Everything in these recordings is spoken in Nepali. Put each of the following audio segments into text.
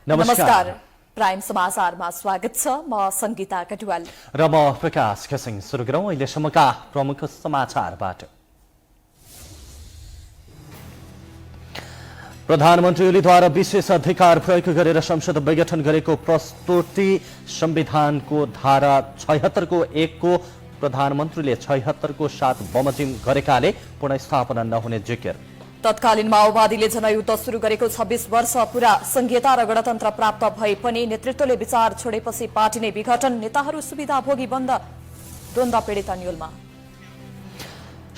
नमस्कार। प्राइम समाचारमा स्वागत छ। म संगीता कटुवाल र म प्रकाश खसिङ। सुरु गरौँ अहिलेसम्मका प्रमुख समाचारबाट। प्रधानमन्त्री ओलीद्वारा विशेष अधिकार प्रयोग गरेर संसद विघटन गरेको प्रस्तुति संविधानको धारा 76 को 1 को प्रधानमन्त्रीले 76 को 7 बमोजिम गरेकाले पुनर्स्थापना नहुने जिकिर। तत्कालीन माओवादीले जनयुद्ध सुरु गरेको 26 वर्ष पूरा संघीयता र गणतन्त्र प्राप्त भए पनि नेतृत्वले विचार छोडेपछि पार्टी नै विघटन, नेताहरू सुविधा भोगी बन्द, द्वन्द्व पीडित अन्यलमा।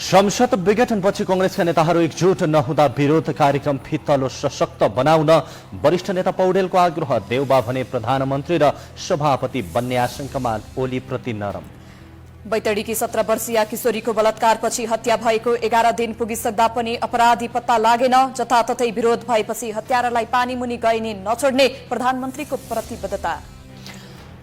संसद विघटनपछि कांग्रेसका नेताहरू एकजुट नहुँदा विरोध कार्यक्रम फितलो सशक्त बनाउन वरिष्ठ नेता पौडेलको आग्रह। देउबा भने प्रधानमन्त्री र सभापति बन्ने आशंकामा ओली प्रति नरम। बैतडीकी 17 वर्षीय किशोरीको बलात्कारपछि हत्या भएको 11 दिन पुगिसक्दा पनि अपराधी पत्ता लागेन। जताततै विरोध भएपछि हत्यारालाई पानीमुनि गइने नछोड्ने प्रधानमन्त्रीको प्रतिबद्धता।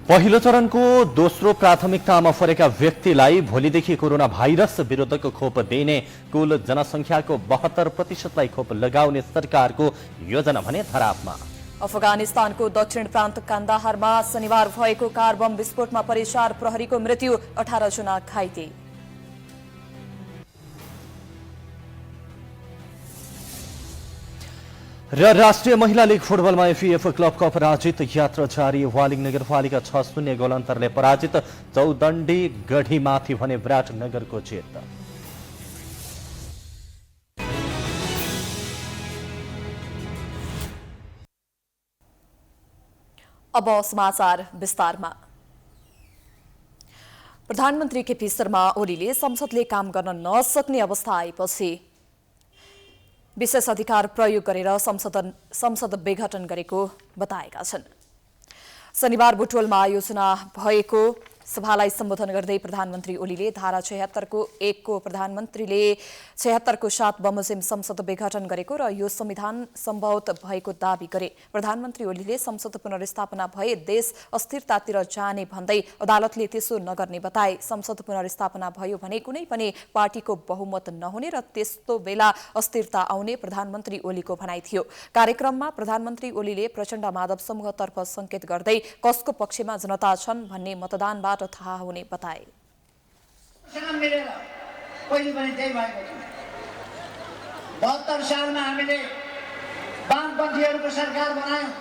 पहिलो चरणको दोस्रो प्राथमिकतामा परेका व्यक्तिलाई भोलिदेखि कोरोना भाइरस विरुद्धको खोप दिने, कुल जनसङ्ख्याको 72% खोप लगाउने सरकारको योजना भने धरापमा। अफगानिस्तानको दक्षिण प्रान्त कान्दाहारमा शनिबार भएको कार बम विस्फोटमा परि 4 प्रहरीको मृत्यु, 18 जना घाइते। र राष्ट्रिय महिला लीग फुटबलमा एफएफ क्लब कप पराजित, यात्रा जारी। वालिङ नगरपालिका 6-0 गोल अन्तरले पराजित, चौदण्डी गढीमाथि भने विराटनगरको जित। अब समाचार विस्तारमा। प्रधानमन्त्री केपी शर्मा ओलीले संसदले काम गर्न नसक्ने अवस्था आएपछि विशेष अधिकार प्रयोग गरेर संसद विघटन गरेको बताएका छन्। शनिबार बुटवलमा आयोजना भएको सभालाई सम्बोधन गर्दै प्रधानमन्त्री ओलीले धारा 76 को 1 को प्रधानमन्त्रीले 76 को 7 बमोजिम संसद विघटन गरेको र यो संविधान सम्भवत भएको दावी गरे। प्रधानमन्त्री ओलीले संसद पुनर्स्थापना भए देश अस्थिरतातिर जाने भन्दै अदालतले त्यसो नगर्ने बताए। संसद पुनर्स्थापना भयो भने कुनै पनि पार्टीको बहुमत नहुने र त्यस्तो बेला अस्थिरता आउने प्रधानमन्त्री ओलीको भनाइ थियो। कार्यक्रममा प्रधानमन्त्री ओलीले प्रचण्ड माधव समूहतर्फ संकेत गर्दै कसको पक्षमा जनता छन् भन्ने मतदानबाट थाहा हुने बताए। मिलेर पहिले पनि त्यही भएको थियो। 72 सालमा हामीले वामपन्थीहरूको सरकार बनायौं,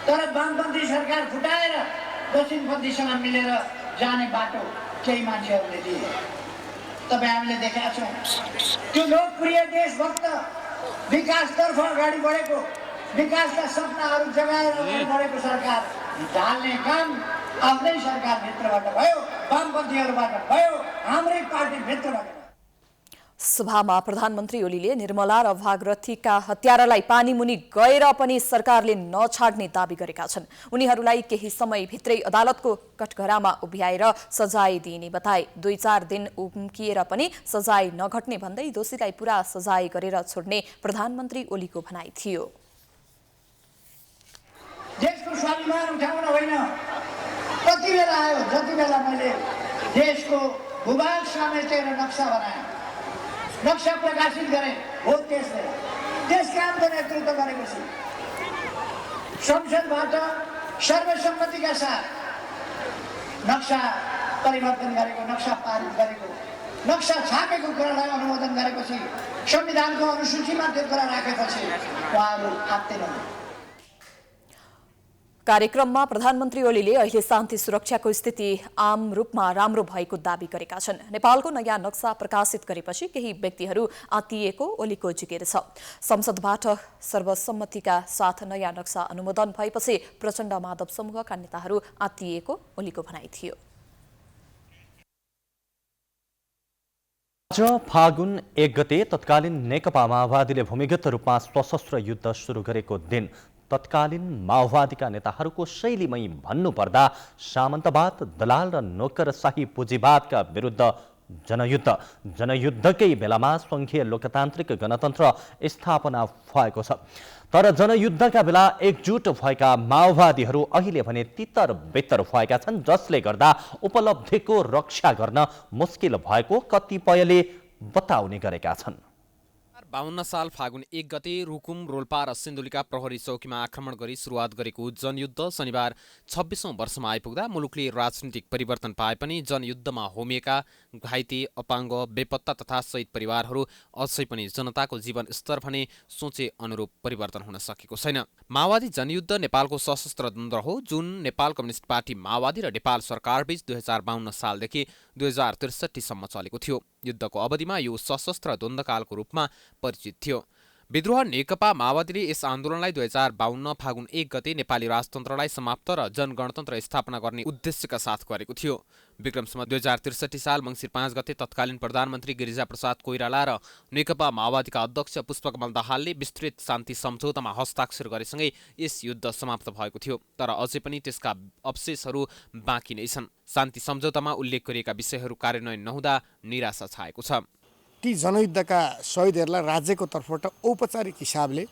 तर वामपन्थी सरकार फुटाएर दक्षिणपन्थीसँग मिलेर जाने बाटो केही मान्छेहरूले दिए। तपाईँ हामीले देखेका छौँ त्यो लोकप्रिय देशभक्त विकासतर्फ अगाडि बढेको, विकासका सपनाहरू जगाएर अगाडि बढेको सरकार ढाल्ने काम आफ्नै सरकारभित्रबाट भयो, वामपन्थीहरूबाट भयो, हाम्रै पार्टीभित्रबाट। सभामा प्रधानमन्त्री ओलीले निर्मला र भागरथीका हत्यारालाई पानीमुनि गएर पनि सरकारले नछाड्ने दावी गरेका छन्। उनीहरूलाई केही समयभित्रै अदालतको कठघरामा उभ्याएर सजाय दिइने बताए। 2-4 दिन उम्किएर पनि सजाय नघट्ने भन्दै दोषीलाई पूरा सजाय गरेर छोड्ने प्रधानमन्त्री ओलीको भनाइ थियो। देशको स्वाभिमान उठाउन होइन, कति बेला आयो जति बेला मैले देशको भूभाग समेटेर नक्सा बनाएँ, नक्सा प्रकाशित गरेँ, हो त्यस बेला त्यस कामको नेतृत्व गरेपछि संसदबाट सर्वसम्मतिका साथ नक्सा परिवर्तन गरेको, नक्सा पारित गरेको, नक्सा छापेको कुरालाई अनुमोदन गरेपछि संविधानको अनुसूचीमा त्यो कुरा राखेपछि उहाँहरू आत्तेनन्। कार्यक्रममा प्रधानमन्त्री ओलीले अहिले शान्ति सुरक्षाको स्थिति आम रूपमा राम्रो भएको दावी गरेका छन्। नेपालको नयाँ नक्सा प्रकाशित गरेपछि केही व्यक्तिहरू आत्तिएको ओलीको जिकिर छ। संसदबाट सर्वसम्मतिका साथ नयाँ नक्सा अनुमोदन भएपछि प्रचण्ड माधव समूहका नेताहरू आत्तिएको ओलीको भनाइ थियो। आज फागुन 1 गते तत्कालीन नेकपा माओवादीले भूमिगत रूपमा सशस्त्र युद्ध सुरु गरेको दिन। तत्कालीन माओवादीका नेताहरूको शैलीमै भन्नुपर्दा सामन्तवाद, दलाल र नोकरशाही पुँजीवादका विरुद्ध जनयुद्ध, जनयुद्धकै बेलामा सङ्घीय लोकतान्त्रिक गणतन्त्र स्थापना भएको छ। तर जनयुद्धका बेला एकजुट भएका माओवादीहरू अहिले भने तितर बितर भएका छन्, जसले गर्दा उपलब्धिको रक्षा गर्न मुस्किल भएको कतिपयले बताउने गरेका छन्। 2052 साल फागुन 1 गते रुकुम, रोल्पा र सिन्धुलीका प्रहरी चौकीमा आक्रमण गरी सुरुवात गरेको जनयुद्ध शनिबार 26औं वर्षमा आइपुग्दा मुलुकले राजनीतिक परिवर्तन पाए पनि जनयुद्धमा होमिएका घाइते, अपाङ्ग, बेपत्ता तथा शहीद परिवारहरू अझै पनि जनताको जीवन स्तर भने सोचे अनुरूप परिवर्तन हुन सकेको छैन। माओवादी जनयुद्ध नेपालको सशस्त्र द्वन्द्व हो जुन नेपाल कम्युनिस्ट पार्टी माओवादी र नेपाल सरकारबीच 2052 सालदेखि 2063 सम्म चलेको थियो। युद्धको अवधिमा यो सशस्त्र द्वन्द्वकालको रूपमा परिचित थियो। विद्रोह नेकपा माओवादीले यस आन्दोलनलाई 2052 फागुन 1 गते नेपाली राजतन्त्रलाई समाप्त र जनगणतन्त्र स्थापना गर्ने उद्देश्यका साथ गरेको थियो। विक्रमसम्म 2063 साल मङ्सिर 5 गते तत्कालीन प्रधानमन्त्री गिरिजाप्रसाद कोइराला र नेकपा माओवादीका अध्यक्ष पुष्पकमल दाहालले विस्तृत शान्ति सम्झौतामा हस्ताक्षर गरेसँगै यस युद्ध समाप्त भएको थियो। तर अझै पनि त्यसका अवशेषहरू बाँकी नै छन्। शान्ति सम्झौतामा उल्लेख गरिएका विषयहरू कार्यान्वयन नहुँदा निराशा छाएको छ। ती जनयुद्धका शहीदहरूलाई राज्यको तर्फबाट औपचारिक हिसाबले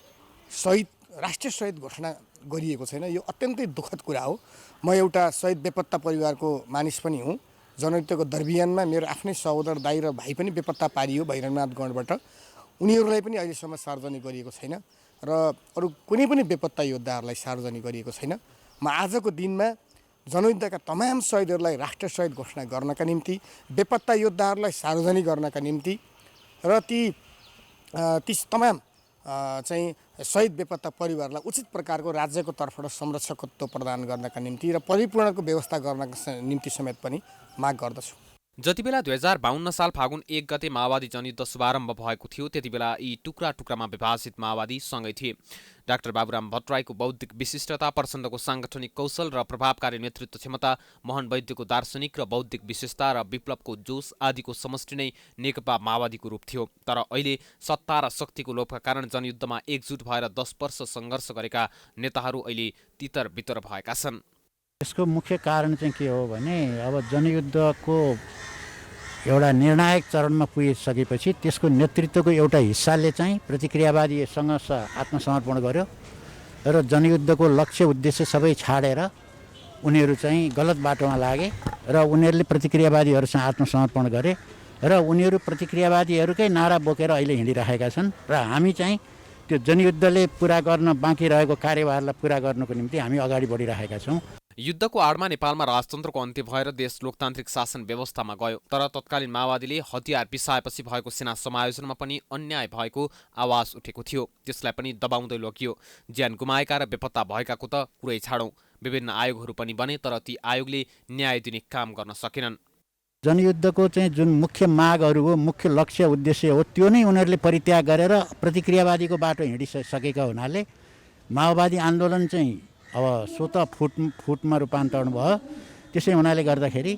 राष्ट्रिय शहीद घोषणा गरिएको छैन। यो अत्यन्तै दुःखद कुरा हो। म एउटा शहीद बेपत्ता परिवारको मानिस पनि हुँ। जनयुद्धको दरमियानमा मेरो आफ्नै सहोदर, दाइ र भाइ पनि बेपत्ता पारियो भैरवनाथ गढबाट। उनीहरूलाई पनि अहिलेसम्म सार्वजनिक गरिएको छैन र अरू कुनै पनि बेपत्ता योद्धाहरूलाई सार्वजनिक गरिएको छैन। म आजको दिनमा जनयुद्धका तमाम शहीदहरूलाई राष्ट्रिय शहीद घोषणा गर्नका निम्ति, बेपत्ता योद्धाहरूलाई सार्वजनिक गर्नका निम्ति र ती तमाम चाहिँ शहीद बेपत्ता परिवारलाई उचित प्रकारको राज्यको तर्फबाट संरक्षकत्व प्रदान गर्नका निम्ति र परिपूर्णको व्यवस्था गर्नका निम्ति समेत पनि माग गर्दछु। जति बेला 2052 साल फागुन 1 गते माओवादी जनयुद्ध शुभारम्भ भएको थियो त्यति बेला यी टुक्रा टुक्रामा विभाजित माओवादी सँगै थिए। डाक्टर बाबुराम भट्टराईको बौद्धिक विशिष्टता, प्रचण्डको साङ्गठनिक कौशल र प्रभावकारी नेतृत्व क्षमता, मोहन वैद्यको दार्शनिक र बौद्धिक विशेषता र विप्लवको जोश आदिको समष्टि नै नेकपा माओवादीको रूप थियो। तर अहिले सत्ता र शक्तिको लोभका कारण जनयुद्धमा एकजुट भएर 10 वर्ष सङ्घर्ष गरेका नेताहरू अहिले तितर बितर भएका छन्। यसको मुख्य कारण चाहिँ के हो भने अब जनयुद्धको एउटा निर्णायक चरणमा पुगिसकेपछि त्यसको नेतृत्वको एउटा हिस्साले चाहिँ प्रतिक्रियावादीसँग आत्मसमर्पण गर्यो र जनयुद्धको लक्ष्य उद्देश्य सबै छाडेर उनीहरू चाहिँ गलत बाटोमा लागे र उनीहरूले प्रतिक्रियावादीहरूसँग आत्मसमर्पण गरे र उनीहरू प्रतिक्रियावादीहरूकै नारा बोकेर अहिले हिँडिरहेका छन् र हामी चाहिँ त्यो जनयुद्धले पुरा गर्न बाँकी रहेको कार्यभारलाई पुरा गर्नको निम्ति हामी अगाडि बढिरहेका छौँ। युद्धको आडमा नेपालमा राजतन्त्रको अन्त्य भएर देश लोकतान्त्रिक शासन व्यवस्थामा गयो। तर तत्कालीन माओवादीले हतियार पिसाएपछि भएको सेना समायोजनमा पनि अन्याय भएको आवाज उठेको थियो। त्यसलाई पनि दबाउँदै लगियो। ज्यान गुमाएका र बेपत्ता भएकाको त कुरै छाडौँ। विभिन्न आयोगहरू पनि बने तर ती आयोगले न्याय दिने काम गर्न सकेनन्। जनयुद्धको चाहिँ जुन मुख्य मागहरू हो, मुख्य लक्ष्य उद्देश्य हो, त्यो नै उनीहरूले परित्याग गरेर प्रतिक्रियावादीको बाटो हिँडिसकेका हुनाले माओवादी आन्दोलन चाहिँ अब स्वतः फुटमा रूपान्तरण भयो। त्यसै हुनाले गर्दाखेरि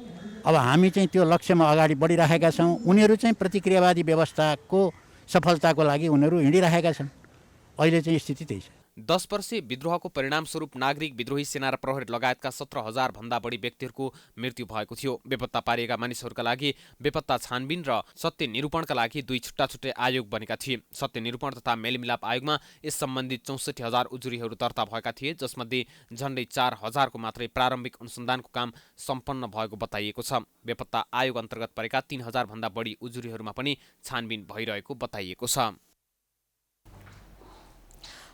अब हामी चाहिँ त्यो लक्ष्यमा अगाडि बढिरहेका छौँ। उनीहरू चाहिँ प्रतिक्रियावादी व्यवस्थाको सफलताको लागि उनीहरू हिँडिरहेका छन्। अहिले चाहिँ स्थिति त्यही छ। 10 वर्षीय विद्रोहको परिणामस्वरूप नागरिक विद्रोही सेना र प्रहरी लगायतका 17,000 भन्दा बढी व्यक्तिहरूको मृत्यु भएको थियो। बेपत्ता पारिएका मानिसहरूका लागि बेपत्ता छानबिन र सत्य निरूपणका लागि 2 छुट्टा छुट्टै आयोग बनेका थिए। सत्य निरूपण तथा मेलमिलाप आयोगमा यस सम्बन्धी 64,000 उजुरीहरू दर्ता भएका थिए, जसमध्ये झन्डै 4,000को मात्रै प्रारम्भिक अनुसन्धानको काम सम्पन्न भएको बताइएको छ। बेपत्ता आयोग अन्तर्गत परेका 3,000 भन्दा बढी उजुरीहरूमा पनि छानबिन भइरहेको बताइएको छ।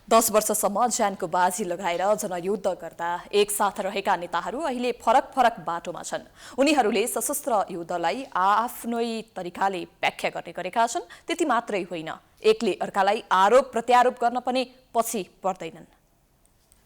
10 वर्षसम्म ज्यानको बाजी लगाएर जनयुद्ध गर्दा एकसाथ रहेका नेताहरू अहिले फरक फरक बाटोमा छन्। उनीहरूले सशस्त्र युद्धलाई आफ्नै तरिकाले व्याख्या गर्ने गरेका छन्। त्यति मात्रै होइन, एकले अर्कालाई आरोप प्रत्यारोप गर्न पनि पछि पर्दैनन्।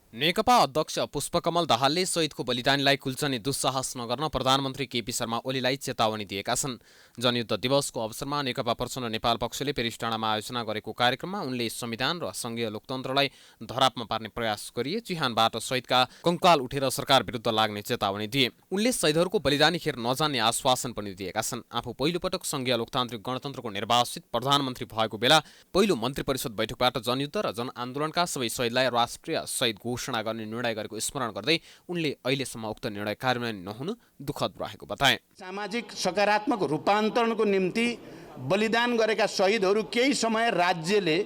नेकपा अध्यक्ष पुष्पकमल दाहालले शहीदको बलिदानीलाई कुल्चने दुस्साहस नगर्न प्रधानमन्त्री केपी शर्मा ओलीलाई चेतावनी दिएका छन्। जनयुद्ध दिवसको अवसरमा नेकपा प्रचण्ड नेपाल पक्षले पेरिसटाँडामा आयोजना गरेको कार्यक्रममा उनले संविधान र संघीय लोकतन्त्रलाई धरापमा पार्ने प्रयास गरिए चिहानबाट शहीदका कंकाल उठेर सरकार विरुद्ध लाग्ने चेतावनी दिए। उनले शहीदहरूको बलिदानी खेर नजान्ने आश्वासन पनि दिएका छन्। आफू पहिलोपटक संघीय लोकतान्त्रिक गणतन्त्रको निर्वासित प्रधानमन्त्री भएको बेला पहिलो मन्त्री परिषद बैठकबाट जनयुद्ध र जनआन्दोलनका सबै शहीदलाई राष्ट्रिय शहीद घोषणा गर्ने निर्णय गरेको स्मरण गर्दै उनले अहिलेसम्म उक्त निर्णय कार्यान्वयन नहुनु दुःखद रहेको बताए। सामाजिक सकारात्मक रूपान्तरणको निम्ति बलिदान गरेका शहीदहरू केही समय राज्यले,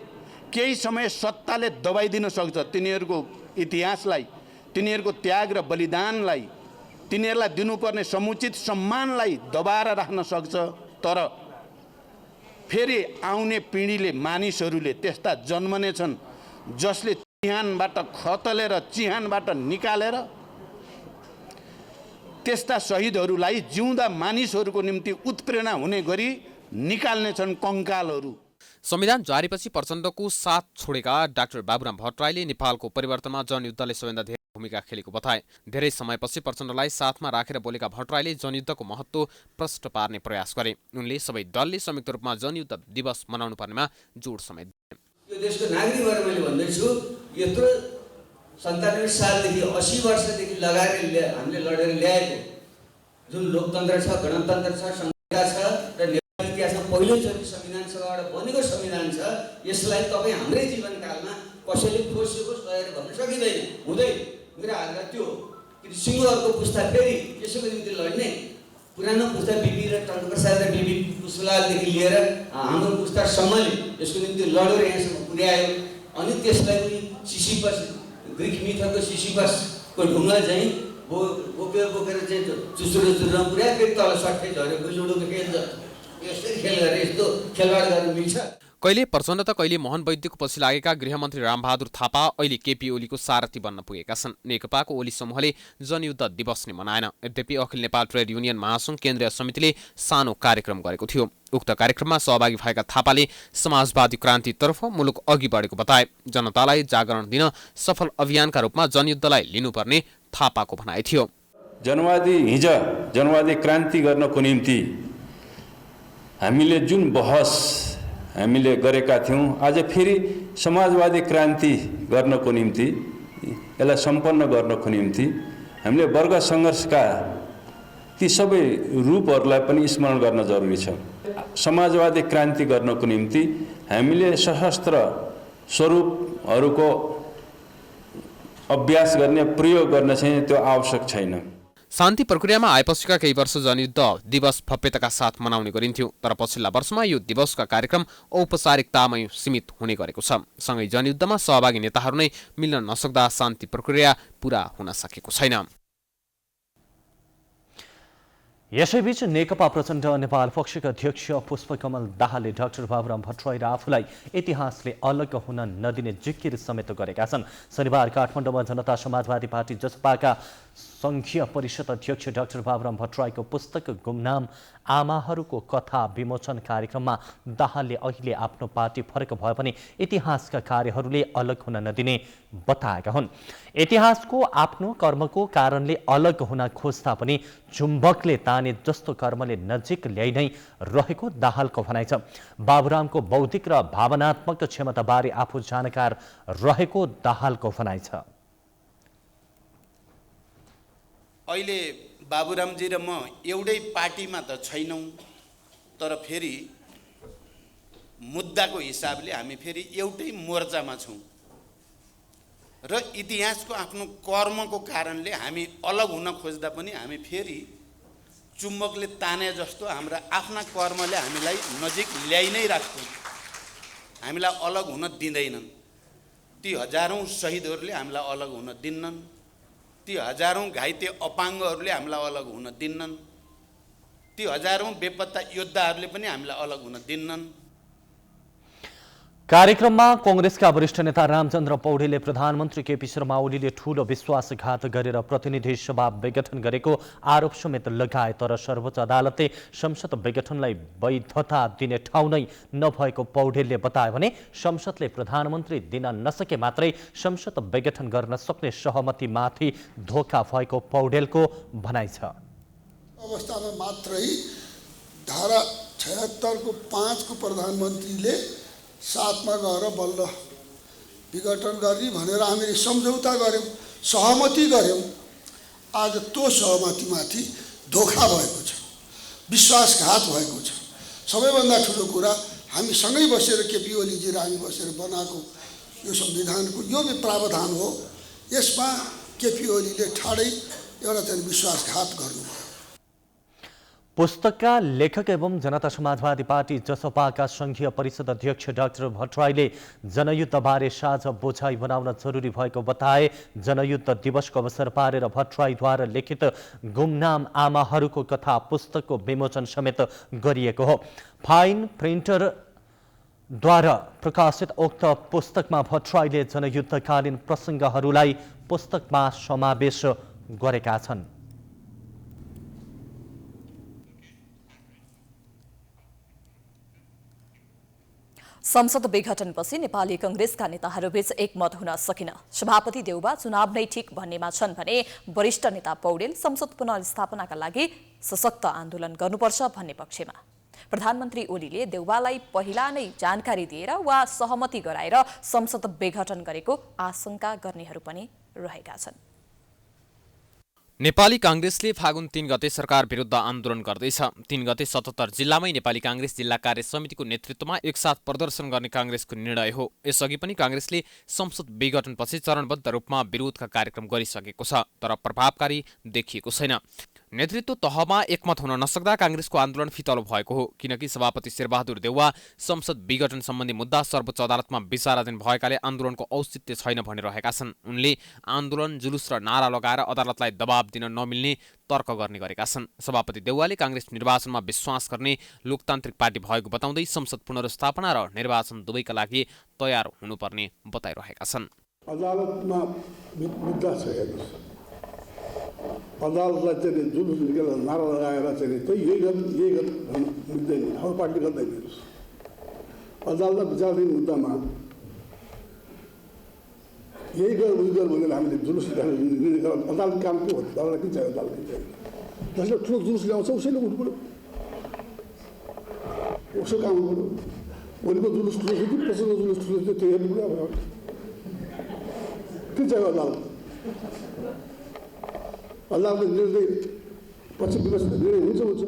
केही समय सत्ताले दबाइदिन सक्छ। तिनीहरूको इतिहासलाई, तिनीहरूको त्याग र बलिदानलाई, तिनीहरूलाई दिनुपर्ने समुचित सम्मानलाई दबाएर राख्न सक्छ। तर फेरि आउने पिँढीले मानिसहरूले त्यस्ता जन्मनेछन् जसले चिहानबाट खतलेर चिहानबाट निकालेर त्यस्ता शहीदहरूलाई जिउँदा मानिसहरूको निम्ति उत्प्रेरणा हुने गरी निकाल्नेछन् कङ्कालहरू। संविधान जारीपछि प्रचण्डको साथ छोडेका डाक्टर बाबुराम भट्टराईले नेपालको परिवर्तनमा जनयुद्धले सबैभन्दा धेरै भूमिका खेलेको बताए। धेरै समयपछि प्रचण्डलाई साथमा राखेर बोलेका भट्टराईले जनयुद्धको महत्त्व प्रष्ट पार्ने प्रयास गरे। उनले सबै दलले संयुक्त रूपमा जनयुद्ध दिवस मनाउनु पर्नेमा जोड समेत दिए। यो देशको नागरिक भएर मैले भन्दैछु, यत्रो 97 सालदेखि 80 वर्षदेखि लगाएर हामीले लडेर ल्याएको जुन लोकतन्त्र छ, गणतन्त्र छ, संहिता छ र नेपाली इतिहासमा पहिलोचोटि संविधान सभाबाट बनेको संविधान छ, यसलाई तपाईँ हाम्रै जीवनकालमा कसैले खोसेको गएर भन्न सकिँदैन, हुँदैन। मेरो आग्रह त्यो कि सिङ्गोहरूको पुस्ता फेरि यसैको निम्ति लड्ने, पुरानो पुस्ता बिबी र टङ्कप्रसाद र बिबी पुष्पलालदेखि लिएर हाम्रो पुस्तासम्मले यसको निम्ति लड्यो र यहाँसम्म पुर्यायो। अनि त्यसलाई सिसिपस, ग्रिक मिथको सिसिपसको ढुङ्गा चाहिँ बोकेर चाहिँ चुचुरोमा पुर्यायो, फेरि तल सट्टै झऱ्यो, लुडोको खेल छ। यसरी खेल गरेर यस्तो खेलवाड गर्न मिल्छ? कहिले प्रचण्ड त कहिले मोहन वैद्यको पछि लागेका गृहमन्त्री रामबहादुर थापा अहिले केपी ओलीको सारथी बन्न पुगेका छन्। नेकपाको ओली समूहले जनयुद्ध दिवस नै मनाएन। यद्यपि अखिल नेपाल ट्रेड युनियन महासङ्घ केन्द्रीय समितिले सानो कार्यक्रम गरेको थियो। उक्त कार्यक्रममा सहभागी भएका थापाले समाजवादी क्रान्तितर्फ मुलुक अघि बढेको बताए। जनतालाई जागरण दिन सफल अभियानका रूपमा जनयुद्धलाई लिनुपर्ने थापाको भनाइ थियो। जनवादी क्रान्ति गर्नको निम्ति हामीले जुन बहस हामीले गरेका थियौँ, आज फेरि समाजवादी क्रान्ति गर्नको निम्ति, यसलाई सम्पन्न गर्नको निम्ति हामीले वर्ग सङ्घर्षका ती सबै रूपहरूलाई पनि स्मरण गर्न जरुरी छ। समाजवादी क्रान्ति गर्नको निम्ति हामीले सशस्त्र स्वरूपहरूको अभ्यास गर्ने, प्रयोग गर्न चाहिँ त्यो आवश्यक छैन। शान्ति प्रक्रियामा आएपछिका केही वर्ष जनयुद्ध दिवस भव्यताका साथ मनाउने गरिन्थ्यो, तर पछिल्ला वर्षमा यो दिवसका कार्यक्रम औपचारिकतामै सीमित हुने गरेको छ। सँगै जनयुद्धमा सहभागी नेताहरू नै मिल्न नसक्दा शान्ति प्रक्रिया पूरा हुन सकेको छैन। यसैबीच नेकपा प्रचण्ड नेपाल पक्षका अध्यक्ष पुष्पकमल दाहालले डाक्टर बाबुराम भट्टराई र आफूलाई इतिहासले अलग हुन नदिने जिकिर समेत गरेका छन्। शनिबार काठमाडौँमा जनता समाजवादी पार्टी जसपाका सङ्घीय परिषद अध्यक्ष डाक्टर बाबुराम भट्टराईको पुस्तक गुमनाम आमाहरूको कथा विमोचन कार्यक्रममा दाहालले अहिले आफ्नो पार्टी फरक भए पनि इतिहासका कार्यहरूले अलग हुन नदिने बताएका हुन्। इतिहासको आफ्नो कर्मको कारणले अलग हुन खोज्दा पनि चुम्बकले ताने जस्तो कर्मले नजिक ल्याइ नै रहेको दाहालको भनाइ छ। बाबुरामको बौद्धिक र भावनात्मक क्षमताबारे आफू जानकार रहेको दाहालको भनाइ छ। अहिले बाबुरामजी र म एउटै पार्टीमा त छैनौँ, तर फेरि मुद्दाको हिसाबले हामी फेरि एउटै मोर्चामा छौँ र इतिहासको आफ्नो कर्मको कारणले हामी अलग हुन खोज्दा पनि हामी फेरि चुम्बकले ताने जस्तो हाम्रा आफ्ना कर्मले हामीलाई नजिक ल्याइ नै राख्छौँ, हामीलाई अलग हुन दिँदैनन्। ती हजारौँ शहीदहरूले हामीलाई अलग हुन दिन्नन्, ती हजारौँ घाइते अपाङ्गहरूले हामीलाई अलग हुन दिन्नन्, ती हजारौँ बेपत्ता योद्धाहरूले पनि हामीलाई अलग हुन दिन्नन्। कार्यक्रममा कांग्रेसका वरिष्ठ नेता रामचन्द्र पौडेलले प्रधानमन्त्री केपी शर्मा ओलीले ठूलो विश्वासघात गरेर प्रतिनिधि सभा विघटन गरेको आरोप समेत लगाए। तर सर्वोच्च अदालतले संसद विघटनलाई वैधता दिने ठाउँ नै नभएको पौडेलले बताए भने संसदले प्रधानमन्त्री दिन नसके मात्रै संसद विघटन गर्न सक्ने सहमतिमाथि धोका भएको पौडेलको भनाइ छ। अवस्थामा मात्रै धारा 76 को 5 को प्रधानमन्त्रीले साथमा गएर बल्ल विघटन गर्ने भनेर हामीले सम्झौता गऱ्यौँ, सहमति गऱ्यौँ। आज त्यो सहमतिमाथि धोका भएको छ, विश्वासघात भएको छ। सबैभन्दा ठुलो कुरा हामी सँगै बसेर केपी ओलीजी र हामी बसेर बनाएको यो संविधानको यो प्रावधान हो। यसमा केपी ओलीले ठाडै एउटा चाहिँ विश्वासघात गर्नुभयो। पुस्तकका लेखक एवं जनता समाजवादी पार्टी जसपाका संघीय परिषद अध्यक्ष डाक्टर भट्टराईले जनयुद्धबारे साझा बोझाइ बनाउन जरुरी भएको बताए। जनयुद्ध दिवसको अवसर पारेर भट्टराईद्वारा लिखित गुमनाम आमाहरूको कथा पुस्तकको विमोचन समेत गरिएको हो। फाइन प्रिन्टरद्वारा प्रकाशित उक्त पुस्तकमा भट्टराईले जनयुद्धकालीन प्रसङ्गहरूलाई पुस्तकमा समावेश गरेका छन्। संसद विघटनपछि नेपाली कांग्रेसका नेताहरूबीच एकमत हुन सकिन। सभापति देउबा चुनाव नै ठिक भन्नेमा छन् भने वरिष्ठ नेता पौडेल संसद पुनर्स्थापनाका लागि सशक्त आन्दोलन गर्नुपर्छ भन्ने पक्षमा। प्रधानमन्त्री ओलीले देउबालाई पहिला नै जानकारी दिएर वा सहमति गराएर संसद विघटन गरेको आशंका गर्नेहरू पनि रहेका छन्। नेपाली कांग्रेसले फागुन 3 गते सरकार विरुद्ध आन्दोलन गर्दैछ। 3 गते 77 जिल्लामै नेपाली कांग्रेस जिल्ला कार्य समितिको नेतृत्वमा एकसाथ प्रदर्शन गर्ने कांग्रेसको निर्णय हो। यसअघि पनि कांग्रेसले संसद विघटनपछि चरणबद्ध रूपमा विरोधका कार्यक्रम गरिसकेको छ, तर प्रभावकारी देखिएको छैन। नेतृत्व तहमा एकमत हुन नसक्दा कांग्रेसको आन्दोलन फितलो भएको हो, किनकि सभापति शेरबहादुर देउवा संसद विघटन सम्बन्धी मुद्दा सर्वोच्च अदालतमा विचाराधीन भएकाले आन्दोलनको औचित्य छैन भनिरहेका छन्। उनले आन्दोलन जुलुस र नारा लगाएर अदालतलाई दबाब दिन नमिल्ने तर्क गर्ने गरेका छन्। सभापति देउवाले कांग्रेस निर्वाचनमा विश्वास गर्ने लोकतान्त्रिक पार्टी भएको बताउँदै संसद पुनर्स्थापना र निर्वाचन दुवैका लागि तयार हुनुपर्ने बताइरहेका छन्। अदालतमा मुद्दा छ, हेर्नुहोस्, अदालतलाई चाहिँ जुलुस निकालेर नारा लगाएर चाहिँ यही गर्नु मिल्दैन, हाम्रो पार्टी गर्दैन। अदालतमा विचाराधीन मुद्दामा यही गर उही गर भनेर हामीले जुलुस निकालेर अदालत काम के हो? अदालत किन चाहियो? अदालत किन चाहियो? जसले ठुलो जुलुस ल्याउँछ उसैले उठ्नु पऱ्यो, उसो काम गर्नु पऱ्यो। भोलिको जुलुस ठुलो थियो कि पछिल्लो जुलुस ठुलो थियो त्यो हेर्नु पऱ्यो। किन चाहियो अदालत? अदालतले निर्णय पछि निर्णय हुन्छ।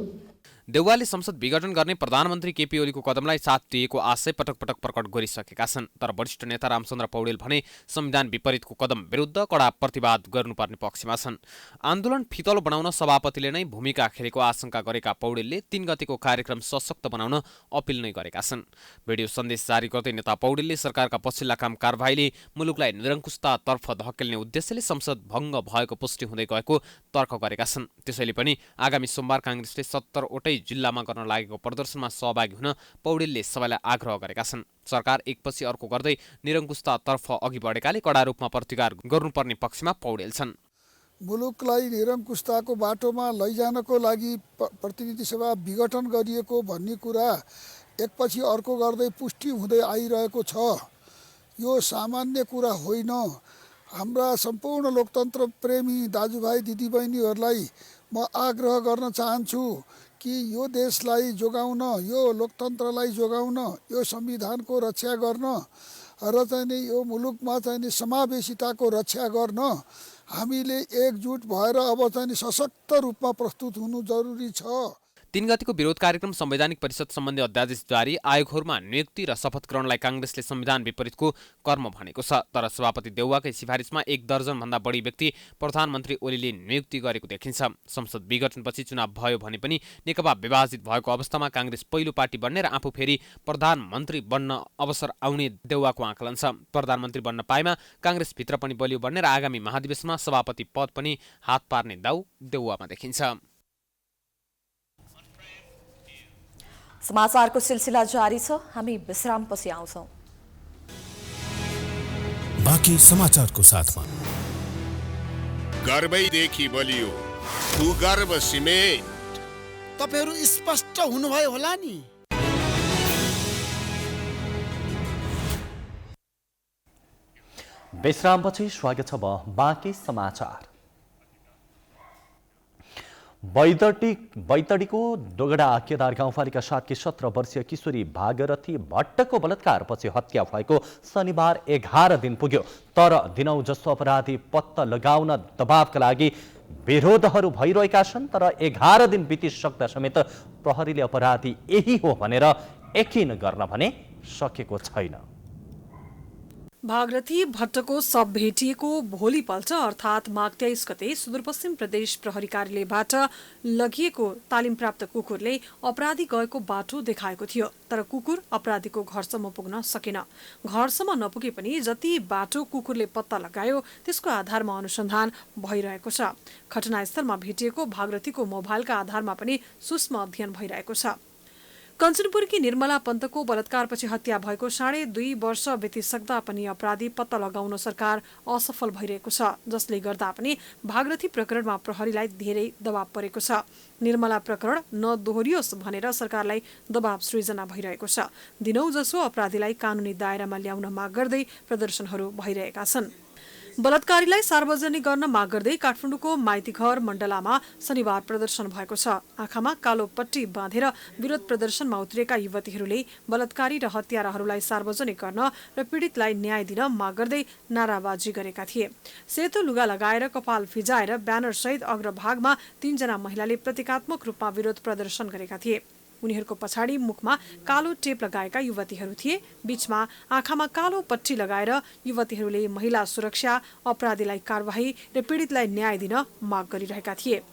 देउवाले संसद विघटन गर्ने प्रधानमन्त्री केपी ओलीको कदमलाई साथ दिएको आशय पटक पटक प्रकट गरिसकेका छन्, तर वरिष्ठ नेता रामचन्द्र पौडेल भने संविधान विपरीतको कदम विरुद्ध कडा प्रतिवाद गर्नुपर्ने पक्षमा छन्। आन्दोलन फितलो बनाउन सभापतिले नै भूमिका खेलेको आशंका गरेका पौडेलले 3 गतेको कार्यक्रम सशक्त बनाउन अपिल नै गरेका छन्। भिडियो सन्देश जारी गर्दै नेता पौडेलले सरकारका पछिल्ला काम कारबाहीले मुलुकलाई निरङ्कुशतातर्फ धकेल्ने उद्देश्यले संसद भङ्ग भएको पुष्टि हुँदै गएको तर्क गरेका छन्। त्यसैले पनि आगामी सोमबार कांग्रेसले 70 वटै जिल्लामा गर्न लागेको प्रदर्शनमा सहभागी हुन पौडेलले सबैलाई आग्रह गरेका छन्। सरकार एकपछि अर्को गर्दै निरङ्कुशतातर्फ अघि बढेकाले कडा रूपमा प्रतिकार गर्नुपर्ने पक्षमा पौडेल छन्। मुलुकलाई निरङ्कुशताको बाटोमा लैजानको लागि प्रतिनिधि सभा विघटन गरिएको भन्ने कुरा एकपछि अर्को गर्दै पुष्टि हुँदै आइरहेको छ। यो सामान्य कुरा होइन। हाम्रा सम्पूर्ण लोकतन्त्र प्रेमी दाजुभाइ दिदीबहिनीहरूलाई म आग्रह गर्न चाहन्छु कि यो देशलाई जोगाउन, यो लोकतन्त्रलाई जोगाउन, यो संविधानको रक्षा गर्न र चाहिँ नि यो मुलुकमा चाहिँ नि समावेशिताको रक्षा गर्न हामीले एकजुट भएर अब चाहिँ नि सशक्त रूपमा प्रस्तुत हुनु जरुरी छ। 3 गतिको विरोध कार्यक्रम संवैधानिक परिषद सम्बन्धी अध्यादेश जारी, आयोगहरूमा नियुक्ति र शपथ ग्रहणलाई कांग्रेसले संविधान विपरीतको कर्म भनेको छ, तर सभापति देउवाकै सिफारिसमा 1 दर्जनभन्दा बढी व्यक्ति प्रधानमन्त्री ओलीले नियुक्ति गरेको देखिन्छ। संसद विघटनपछि चुनाव भयो भने पनि नेकपा विभाजित भएको अवस्थामा कांग्रेस पहिलो पार्टी बन्ने र आफू फेरि प्रधानमन्त्री बन्न अवसर आउने देउवाको आकलन छ। प्रधानमन्त्री बन्न पाएमा कांग्रेसभित्र पनि बलियो बन्ने र आगामी महाधिवेशनमा सभापति पद पनि हात पार्ने दाउ देउवामा देखिन्छ। समाचारको सिलसिला जारी छ, हामी विश्रामपछि आउँछौं। बाँकी समाचारको साथमा गर्वैदेखि बलियो भूगर्भ सिमेन्ट। तपाईहरु स्पष्ट हुनुभयो होला नि। विश्रामपछि स्वागत छ बाँकी समाचार। बैतडीको दोगडा केदार गाउँपालिका 7 की 17 वर्षीय किशोरी भागरथी भट्टको बलात्कारपछि हत्या भएको शनिबार 11 दिन पुग्यो, तर दिनौं जसो अपराधी पत्ता लगाउन दबावका लागि विरोधहरू भइरहेका छन्, तर 11 दिन बितिसक्दा समेत प्रहरीले अपराधी यही हो भनेर यकिन गर्न भने सकेको छैन। भागरथी भट्टको शव भेटिएको भोलिपल्ट अर्थात् माघ 23 गते सुदूरपश्चिम प्रदेश प्रहरी कार्यालयबाट लगिएको तालिम प्राप्त कुकुरले अपराधी गएको बाटो देखाएको थियो। तर कुकुर अपराधीको घरसम्म पुग्न सकेन। घरसम्म नपुगे पनि जति बाटो कुकुरले पत्ता लगायो त्यसको आधारमा अनुसन्धान भइरहेको छ। घटनास्थलमा भेटिएको भागरथीको मोबाइलका आधारमा पनि सूक्ष्म अध्ययन भइरहेको छ। कञ्चनपुरकी निर्मला पन्तको बलात्कारपछि हत्या भएको 2.5 वर्ष बितिसक्दा पनि अपराधी पत्ता लगाउन सरकार असफल भइरहेको छ, जसले गर्दा पनि भागरथी प्रकरणमा प्रहरीलाई धेरै दबाव परेको छ। निर्मला प्रकरण नदोहोरियोस् भनेर सरकारलाई दबाव सृजना भइरहेको छ। दिनौं जसो अपराधीलाई कानुनी दायरामा ल्याउन माग गर्दै प्रदर्शनहरू भइरहेका छन्। बलात्कारीलाई सार्वजनिक गर्न माग गर्दै काठमाडौँको माइतीघर मण्डलामा शनिबार प्रदर्शन भएको छ। आँखामा कालो पट्टी बाँधेर विरोध प्रदर्शनमा उत्रेका युवतीहरूले बलात्कारी र हत्याराहरूलाई सार्वजनिक गर्न र पीडितलाई न्याय दिन माग गर्दै नाराबाजी गरेका थिए। सेतो लुगा लगाएर कपाल फिजाएर ब्यानरसहित अग्रभागमा 3 जना महिलाले प्रतीकात्मक रूपमा विरोध प्रदर्शन गरेका थिए। उनीहरूको पछाडि मुखमा कालो टेप लगाएका युवतीहरू थिए। बीचमा आँखामा कालो पट्टी लगाएर युवतीहरूले महिला सुरक्षा, अपराधीलाई कारवाही र पीडितलाई न्याय दिन माग गरिरहेका थिए।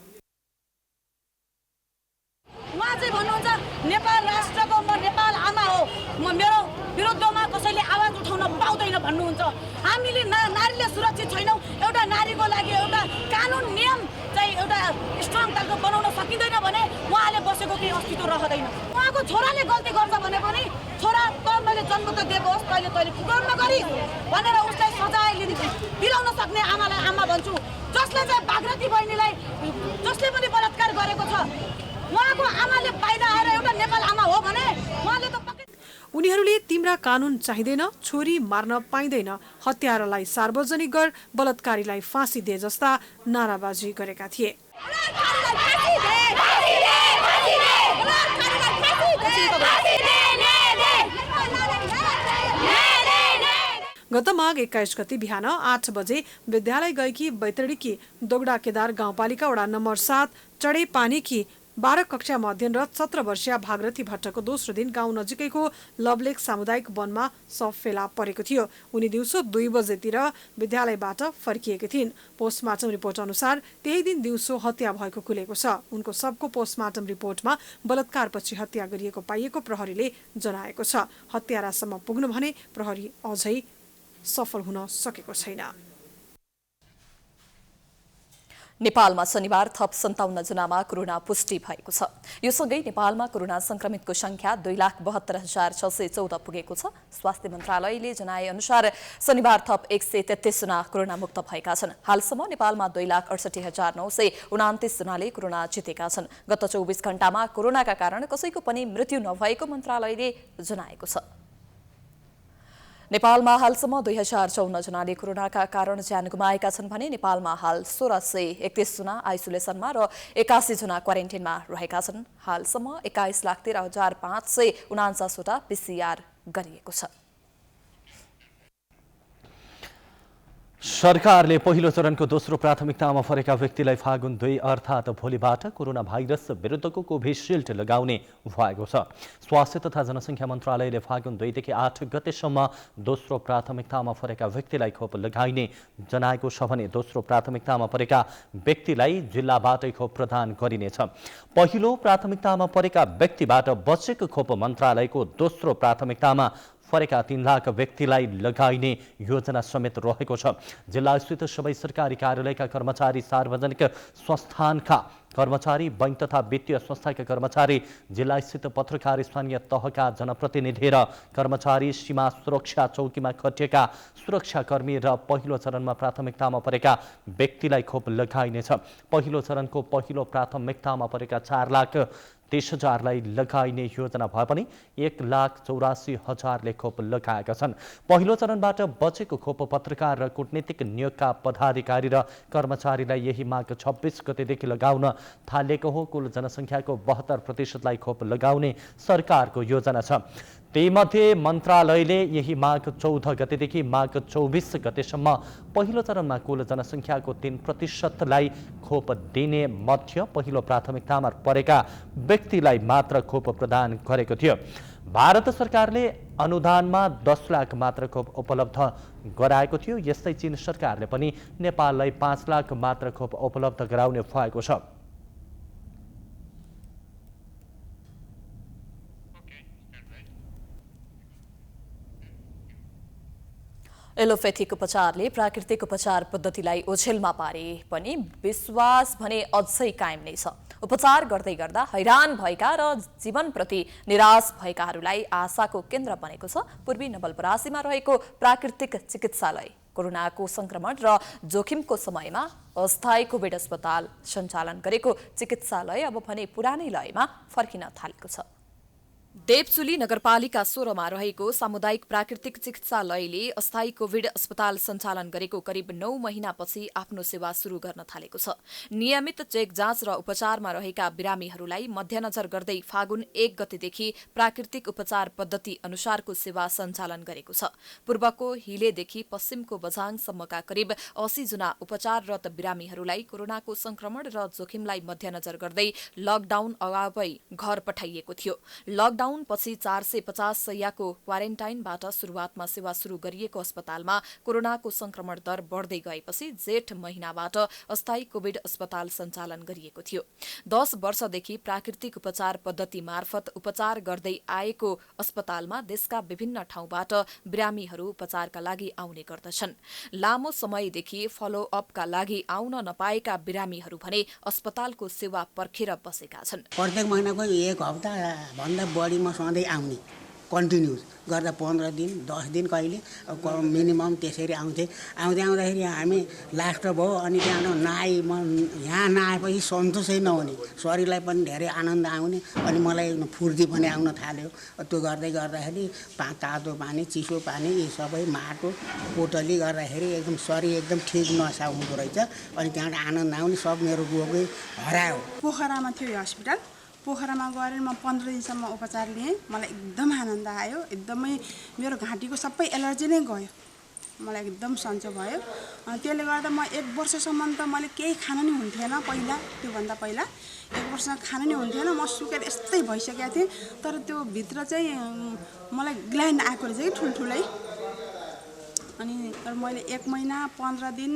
उहाँ चाहिँ भन्नुहुन्छ नेपाल राष्ट्रको म नेपाल आमा हो, म मेरो विरुद्धमा कसैले आवाज उठाउन पाउँदैन भन्नुहुन्छ। हामीले नारीले सुरक्षित छैनौँ। एउटा नारीको लागि एउटा कानुन नियम चाहिँ एउटा स्ट्रङ खालको बनाउन सकिँदैन भने उहाँले बसेको केही अस्तित्व रहँदैन। उहाँको छोराले गल्ती गर्छ भने पनि छोरा त मैले जन्म त दिएको होस्, तैँले फुकाउन गरिस् भनेर उसलाई सजाय दिलाउन सक्ने आमालाई आमा भन्छु। जसले चाहिँ भागरथी बहिनीलाई जसले पनि बलात्कार गरेको छ उहाँको आमाले बाहिर आएर एउटा नेपाल आमा हो भने उहाँले त उनीहरूले तिम्रा कानुन चाहिँदैन, छोरी मार्न पाइँदैन, हत्यारालाई सार्वजनिक गर, बलात्कारीलाई फाँसी दे जस्ता नाराबाजी गरेका थिए। गत माघ 21 गते बिहान 8 बजे विद्यालय गएकी बैतडीकी दोगडा केदार गाउँपालिका वडा नम्बर 7 चढे पानीकी 12 कक्षामा अध्ययनरत 17 वर्षीय भागरथी भट्टको दोस्रो दिन गाउँ नजिकैको लवलेक सामुदायिक वनमा शव फेला परेको थियो। उनी दिउँसो 2 बजेतिर विद्यालयबाट फर्किएकी थिइन्। पोस्टमार्टम रिपोर्ट अनुसार त्यही दिन दिउँसो हत्या भएको खुलेको छ। उनको शवको पोस्टमार्टम रिपोर्टमा बलात्कारपछि हत्या गरिएको पाइएको प्रहरीले जनाएको छ। हत्यारासम्म पुग्नु भने प्रहरी अझै सफल हुन सकेको छैन। नेपालमा शनिबार थप 57 जनामा कोरोना पुष्टि भएको छ। यो सँगै नेपालमा कोरोना संक्रमितको संख्या 2,72,614 पुगेको छ। स्वास्थ्य मन्त्रालयले जनाए अनुसार शनिबार थप 133 जना कोरोना मुक्त भएका छन्। हालसम्म नेपालमा 2,68,929 जनाले कोरोना जितेका छन्। गत 24 घण्टामा कोरोनाका कारण कसैको पनि मृत्यु नभएको मन्त्रालयले जनाएको छ। नेपालमा हालसम्म 2054 जनाले कोरोनाका कारण ज्यान गुमाएका छन् भने नेपालमा हाल 1631 जना आइसोलेसनमा र 81 जना क्वारेन्टाइनमा रहेका छन्। हालसम्म 21,13,549 वटा PCR गरिएको छ। सरकारले पहिलो चरणको दोस्रो प्राथमिकतामा परेका व्यक्तिलाई फागुन 2 अर्थात् भोलिबाट कोरोना भाइरस विरुद्धको कोभिसिल्ड लगाउने भएको छ। स्वास्थ्य तथा जनसङ्ख्या मन्त्रालयले फागुन 2 देखि 8 गतेसम्म दोस्रो प्राथमिकतामा परेका व्यक्तिलाई खोप लगाइने जनाएको छ भने दोस्रो प्राथमिकतामा परेका व्यक्तिलाई जिल्लाबाटै खोप प्रदान गरिनेछ। पहिलो प्राथमिकतामा परेका व्यक्तिबाट बचेको खोप मन्त्रालयको दोस्रो प्राथमिकतामा परेका 3 लाख व्यक्तिलाई लगाइने योजना समेत रहेको छ। जिल्लास्थित सबै सरकारी कार्यालयका कर्मचारी, सार्वजनिक संस्थानका कर्मचारी, बैंक तथा वित्तीय संस्थाका कर्मचारी, जिल्लास्थित पत्रकार, स्थानीय तहका जनप्रतिनिधि र कर्मचारी, सीमा सुरक्षा चौकीमा खटिएका सुरक्षाकर्मी र पहिलो चरणमा प्राथमिकतामा परेका व्यक्तिलाई खोप लगाइनेछ। पहिलो चरणको पहिलो प्राथमिकतामा परेका 4,30,000लाई लगाइने योजना भए पनि 1,84,000ले खोप लगाएका छन्। पहिलो चरणबाट बचेको खोप पत्रकार र कूटनीतिक नियोगका पदाधिकारी र कर्मचारीलाई यही माघ 26 गतेदेखि लगाउन थालिएको हो। कुल जनसङ्ख्याको 72%लाई खोप लगाउने सरकारको योजना छ। त्यहीमध्ये मन्त्रालयले यही माघ 14 गतेदेखि माघ 24 गतेसम्म पहिलो चरणमा कुल जनसङ्ख्याको 3%लाई खोप दिने मध्य पहिलो प्राथमिकतामा परेका व्यक्तिलाई मात्र खोप प्रदान गरेको थियो। भारत सरकारले अनुदानमा 10 लाख मात्र खोप उपलब्ध गराएको थियो। यस्तै चीन सरकारले पनि नेपाललाई 5 लाख मात्र खोप उपलब्ध गराउने भएको छ। एलोपैथिक उपचारले प्राकृतिक उपचार पद्धतिलाई ओछेलमा पारे पनि विश्वास भने अझै कायम नै छ। उपचार गर्दै गर्दा हैरान भएका र जीवनप्रति निराश भएकाहरूलाई आशाको केन्द्र बनेको छ पूर्वी नवलपरासीमा रहेको प्राकृतिक चिकित्सालय। कोरोनाको संक्रमण र जोखिमको समयमा अस्थायी कोभिड अस्पताल सञ्चालन गरेको चिकित्सालय अब भने पुरानै लयमा फर्किन थालेको छ। देवचुली नगरपालिका 16 मा रहेको सामुदायिक प्राकृतिक चिकित्सालयले अस्थायी कोभिड अस्पताल सञ्चालन गरेको करिब 9 महिनापछि आफ्नो सेवा सुरु गर्न थालेको छ। नियमित चेक जाँच र उपचारमा रहेका बिरामीहरूलाई मध्यनजर गर्दै फागुन 1 गतेदेखि प्राकृतिक उपचार पद्धति अनुसारको सेवा सञ्चालन गरेको छ। पूर्वको हिलेदेखि पश्चिमको बझाङसम्मका करिब 80 जना उपचाररत बिरामीहरूलाई कोरोनाको संक्रमण र जोखिमलाई मध्यनजर गर्दै लकडाउन अगावै घर पठाइएको थियो। लकडाउन पछि 450 शैय्याको क्वारेन्टाइनबाट सुरुवातमा सेवा सुरु गरिएको अस्पतालमा कोरोनाको संक्रमण दर बढ्दै गएपछि जेठ महिनाबाट अस्थायी कोभिड अस्पताल सञ्चालन गरिएको थियो। 10 वर्षदेखि प्राकृतिक उपचार पद्धति मार्फत उपचार गर्दै आएको अस्पतालमा देशका विभिन्न ठाउँबाट बिरामीहरू उपचारका लागि आउने गर्दछन्। लामो समयदेखि फलोअपका लागि आउन नपाएका बिरामीहरू भने अस्पतालको सेवा पर्खेर बसेका छन्। प्रत्येक महिनाको 1 हप्ता भन्दा बढीमा सधैँ आउने कन्टिन्युस गर्दा 15 दिन 10 दिन कहिले मिनिमम त्यसरी आउँथे। आउँदाखेरि हामी लास्ट भयो। अनि त्यहाँ नआई यहाँ नआएपछि सन्तोषै नहुने, शरीरलाई पनि धेरै आनन्द आउने अनि मलाई फुर्ती पनि आउन थाल्यो। त्यो गर्दै गर्दाखेरि तातो पानी चिसो पानी यी सबै माटो पोटली गर्दाखेरि एकदम शरीर एकदम ठिक नसा हुँदो रहेछ। अनि त्यहाँबाट आनन्द आउने सब मेरो रोगै हरायो। पोखरामा थियो यो हस्पिटल। पोखरामा गएर म 15 दिनसम्म उपचार लिएँ। मलाई एकदम आनन्द आयो। एकदमै मेरो घाँटीको सबै एलर्जी नै गयो। मलाई एकदम सन्चो भयो। त्यसले गर्दा म 1 वर्षसम्म त मैले केही खान नै हुन्थेन। पहिला त्योभन्दा पहिला 1 वर्ष खान नै हुन्थेन। म सुकेर यस्तै भइसकेको थिएँ। तर त्यो भित्र चाहिँ मलाई ग्ल्यान्ड आएको रहेछ कि ठुल्ठुलै। अनि तर मैले 1 महिना 15 दिन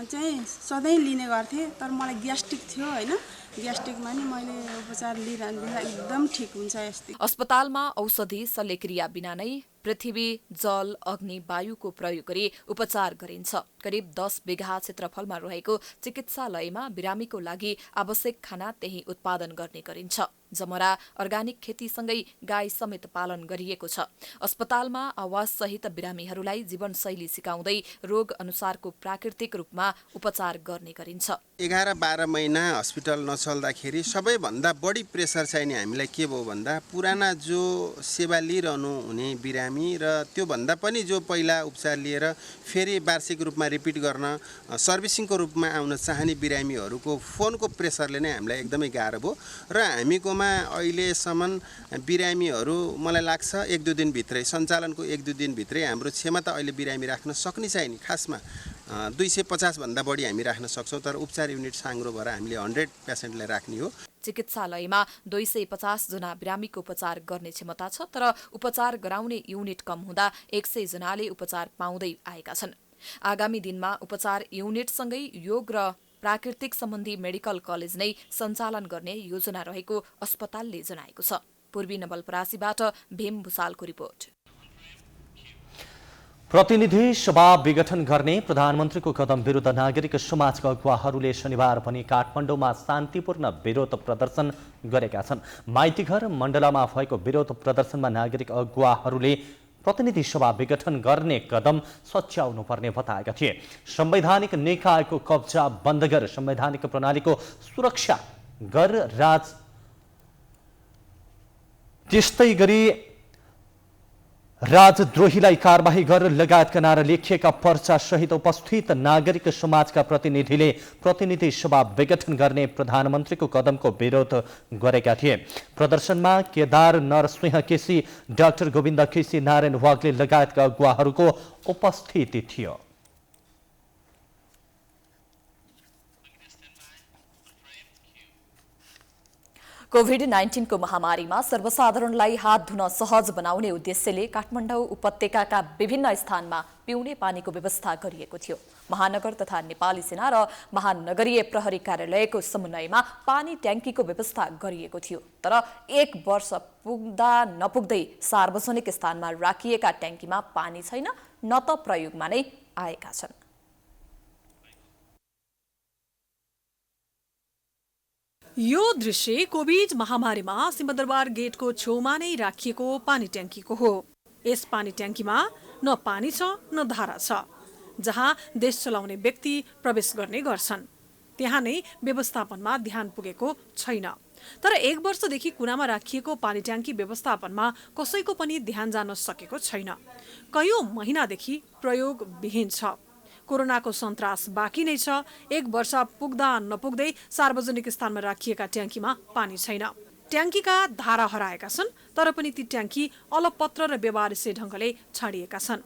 चाहिँ सधैँ लिने गर्थेँ। तर मलाई ग्यास्ट्रिक थियो होइन। ग्यास्ट्रिकमा नि मैले उपचार लिँदा एकदम ठिक हुन्छ। यस्तै अस्पतालमा औषधि शल्यक्रिया बिना नै पृथ्वी जल अग्नि वायुको प्रयोग गरी उपचार गरिन्छ। करिब 10 बिघा क्षेत्रफलमा रहेको चिकित्सालयमा बिरामीको लागि आवश्यक खाना त्यही उत्पादन गर्ने गरिन्छ। जमरा अर्गानिक खेतीसँगै गाई समेत पालन गरिएको छ। अस्पतालमा आवाससहित बिरामीहरूलाई जीवनशैली सिकाउँदै रोग अनुसारको प्राकृतिक रूपमा उपचार गर्ने गरिन्छ। 11-12 महिना हस्पिटल नचल्दाखेरि सबैभन्दा बढी प्रेसर चाहिँ नि हामीलाई के भयो भन्दा पुराना जो सेवा लिइरहनु हुने बिरामी र त्योभन्दा पनि जो पहिला उपचार लिएर फेरि वार्षिक रूपमा रिपिट गर्न सर्भिसिङको रूपमा आउन चाहने बिरामीहरूको फोनको प्रेसरले नै हामीलाई एकदमै गाह्रो भयो। र हामीकोमा अहिलेसम्म बिरामीहरू मलाई लाग्छ 1-2 दिनभित्रै सञ्चालनको 1-2 दिनभित्रै हाम्रो क्षमता अहिले बिरामी राख्न सक्ने चाहिँ नि खासमा 250 भन्दा बढी हामी राख्न सक्छौँ। तर उपचार युनिट साङ्ग्रो भएर हामीले 100 पेसेन्टलाई राख्ने हो। चिकित्सालयमा 250 जना बिरामीको उपचार गर्ने क्षमता छ। तर उपचार गराउने युनिट कम हुँदा 100 जनाले उपचार पाउँदै आएका छन्। आगामी दिनमा उपचार युनिटसँगै योग र प्राकृतिक सम्बन्धी मेडिकल कलेज नै सञ्चालन गर्ने योजना रहेको अस्पतालले जनाएको छ। पूर्वी नवलपरासीबाट भीम भुसालको रिपोर्ट। प्रतिनिधि सभा विघटन गर्ने प्रधानमन्त्रीको कदम विरुद्ध नागरिक समाजका अगुवाहरूले शनिबार पनि काठमाडौँमा शान्तिपूर्ण विरोध प्रदर्शन गरेका छन्। माइतीघर मण्डलामा भएको विरोध प्रदर्शनमा नागरिक अगुवाहरूले प्रतिनिधि सभा विघटन गर्ने कदम सच्याउनु पर्ने बताएका थिए। संवैधानिक निकायको कब्जा बन्द गर, संवैधानिक प्रणालीको सुरक्षा गर, त्यस्तै गरी राजद्रोहीलाई कारबाही गर लगायतका नारा लेखिएका पर्चा सहित उपस्थित नागरिक समाजका प्रतिनिधिले प्रतिनिधि सभा विघटन गर्ने प्रधानमन्त्रीको कदमको विरोध गरेका थिए। प्रदर्शनमा केदार नरसिंह केसी, डाक्टर गोविन्द केसी, नारायण वाग्ले लगायतका अगुवाहरूको उपस्थिति थियो। कोभिड-19 को महामारीमा सर्वसाधारणलाई हात धुन सहज बनाउने उद्देश्यले काठमाडौँ उपत्यकाका विभिन्न स्थानमा पिउने पानीको व्यवस्था गरिएको थियो। महानगर तथा नेपाली सेना र महानगरीय प्रहरी कार्यालयको समन्वयमा पानी ट्याङ्कीको व्यवस्था गरिएको थियो। तर 1 वर्ष पुग्दा नपुग्दै सार्वजनिक स्थानमा राखिएका ट्याङ्कीमा पानी छैन, न त प्रयोगमा नै आएका छन्। यो दृश्य कोभिड महामारीमा सिंहदरबार गेटको छेउमा नै राखिएको पानी ट्याङ्कीको हो। यस पानी ट्याङ्कीमा न पानी छ न धारा छ, जहाँ देश चलाउने व्यक्ति प्रवेश गर्ने गर्छन्। त्यहाँ नै व्यवस्थापनमा ध्यान पुगेको छैन। तर 1 वर्षदेखि कुनामा राखिएको पानी ट्याङ्की व्यवस्थापनमा कसैको पनि ध्यान जान सकेको छैन। कयौं महिनादेखि प्रयोग विहीन छ। कोरोनाको सन्तास बाँकी नै छ। 1 वर्ष पुग्दा नपुग्दै सार्वजनिक स्थानमा राखिएका ट्याङ्कीमा पानी छैन। ट्याङ्कीका धारा हराएका छन्, तर पनि ती ट्याङ्की अलपत्र र व्यवहारिक ढङ्गले छाडिएका छन्।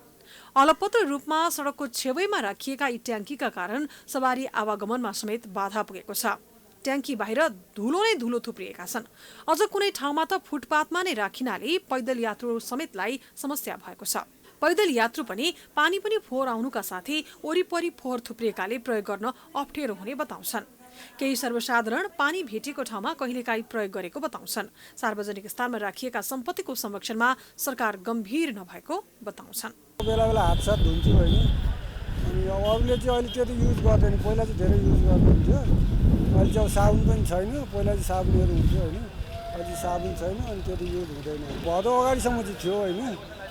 अलपत्र रूपमा सडकको छेउैमा राखिएका यी ट्याङ्कीका कारण सवारी आवागमनमा समेत बाधा पुगेको छ। ट्याङ्की बाहिर धुलो नै धुलो थुप्रिएका छन्। अझ कुनै ठाउँमा त फुटपाथमा नै राखिनाले पैदल यात्रु समेतलाई समस्या भएको छ। पैदल यात्रु पनि पानी फोहोर आउनुका साथै वरिपरि फोहोर थुप्रिएकाले प्रयोग गर्न अप्ठ्यारो हुने बताउँछन्। केही सर्वसाधारण पानी भेटेको ठाउँमा कहिलेकाहीँ प्रयोग गरेको बताउँछन्। सार्वजनिक स्थानमा राखिएका सम्पत्तिको संरक्षणमा सरकार गम्भीर नभएको बताउँछन्। बेला बेला हातसाथ धुन्थ्यो होइन, अनि अरूले चाहिँ अहिले त्यो युज गर्दैन। पहिला चाहिँ धेरै युज गर्नुहुन्थ्यो। अहिले चाहिँ साबुन पनि छैन। पहिला चाहिँ साबुनहरू हुन्थ्यो होइन, अहिले साबुन छैन, अनि त्यो युज हुँदैन। भदौ अगाडिसम्म चाहिँ थियो होइन,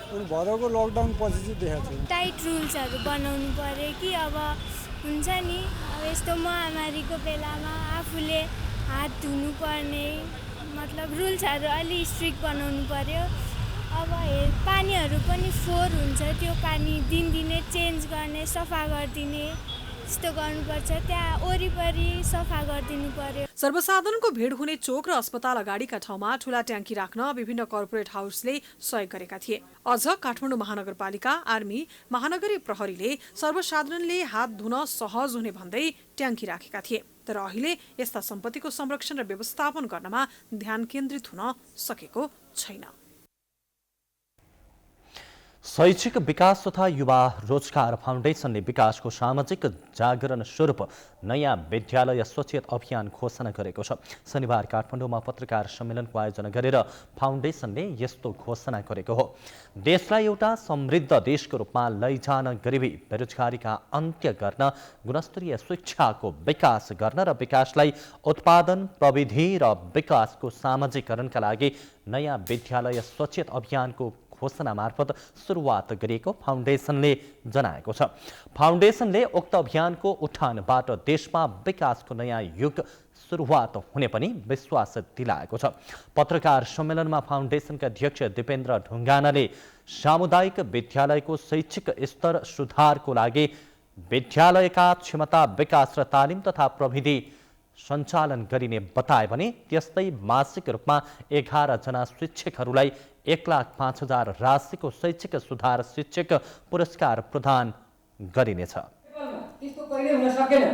अनि भदौको लकडाउन पछि चाहिँ देखाएको छ। टाइट रुल्सहरू बनाउनु पर्यो कि अब हुन्छ नि, अब यस्तो महामारीको बेलामा आफूले हात धुनुपर्ने मतलब रुल्सहरू अलि स्ट्रिक्ट बनाउनु पर्यो। अब पानीहरू पनि फोहोर हुन्छ, त्यो पानी दिनदिनै चेन्ज गर्ने, सफा गरिदिने यस्तो गर्नुपर्छ। त्यहाँ वरिपरि सफा गरिदिनु पर्यो। सर्वसाधारणको भिड हुने चोक र अस्पताल अगाडिका ठाउँमा ठूला ट्याङ्की राख्न विभिन्न कर्पोरेट हाउसले सहयोग गरेका थिए। अझ काठमाडौँ महानगरपालिका, आर्मी, महानगरीय प्रहरीले सर्वसाधारणले हात धुन सहज हुने भन्दै ट्याङ्की राखेका थिए। तर अहिले यस्ता सम्पत्तिको संरक्षण र व्यवस्थापन गर्नमा ध्यान केन्द्रित हुन सकेको छैन। शैक्षिक विकास तथा युवा रोजगार फाउन्डेसनले विकासको सामाजिक जागरण स्वरूप नयाँ विद्यालय स्वच्छता अभियान घोषणा गरेको छ। शनिबार काठमाडौँमा पत्रकार सम्मेलनको आयोजना गरेर फाउन्डेसनले यस्तो घोषणा गरेको हो। देशलाई एउटा समृद्ध देशको रूपमा लैजान गरिबी बेरोजगारीका अन्त्य गर्न, गुणस्तरीय शिक्षाको विकास गर्न र विकासलाई उत्पादन, प्रविधि र विकासको सामाजिकरणका लागि नयाँ विद्यालय स्वच्छता अभियानको घोषणा मार्फत सुरुवात गरिएको फाउन्डेसनले जनाएको छ। फाउन्डेसनले उक्त अभियानको उठानबाट देशमा विकासको नयाँ युग सुरुवात हुने पनि विश्वास दिलाएको छ। पत्रकार सम्मेलनमा फाउन्डेसनका अध्यक्ष दिपेन्द्र ढुङ्गानाले सामुदायिक विद्यालयको शैक्षिक स्तर सुधारको लागि विद्यालयका क्षमता विकास र तालिम तथा प्रविधि सञ्चालन गरिने बताए भने त्यस्तै मासिक रूपमा 11 जना शिक्षकहरूलाई 1,05,000 राशिको शैक्षिक सुधार शिक्षक पुरस्कार प्रदान गरिनेछ। त्यस्तो कहिले हुन सकेन।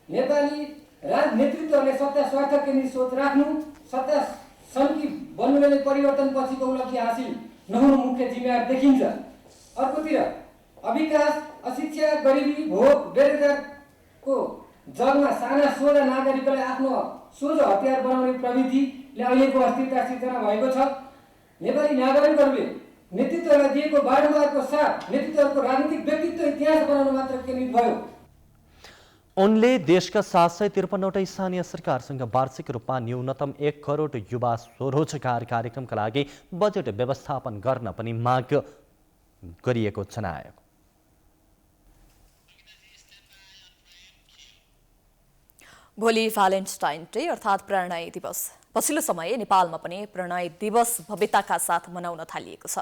नेपाली नेतृत्वले सत्ता स्वार्थ केन्द्रित सोच राख्नु, सत्ता सन्की बन्नुले परिवर्तन पछिको उपलब्धि हासिल नहुनु मुख्य जिम्मेवार देखिन्छ। अर्कोतिर अविकास, अशिक्षा, गरिबी, भोग, बेरोजगारको जगमा साना सोझा नागरिकलाई आफ्नो सोझो हतियार बनाउने प्रविधिले अहिलेको अस्थिरता सिर्जना भएको छ। नेपाली नागरिकहरूले नेतृत्वलाई दिएको बारम्बारको साथ नेतृत्वको राजनीतिक व्यक्तित्व इतिहास बनाउन मात्र केन्द्रित भयो। उनले देशका 753वटा स्थानीय सरकारसँग वार्षिक रूपमा न्यूनतम 1 करोड युवा स्वरोजगार कार्यक्रमका लागि बजेट व्यवस्थापन गर्न पनि माग गरिएको जनायो। भोलि भ्यालेन्टाइन डे अर्थात् प्रणय दिवस। पछिल्लो समय नेपालमा पनि प्रणय दिवस भव्यताका साथ मनाउन थालिएको छ।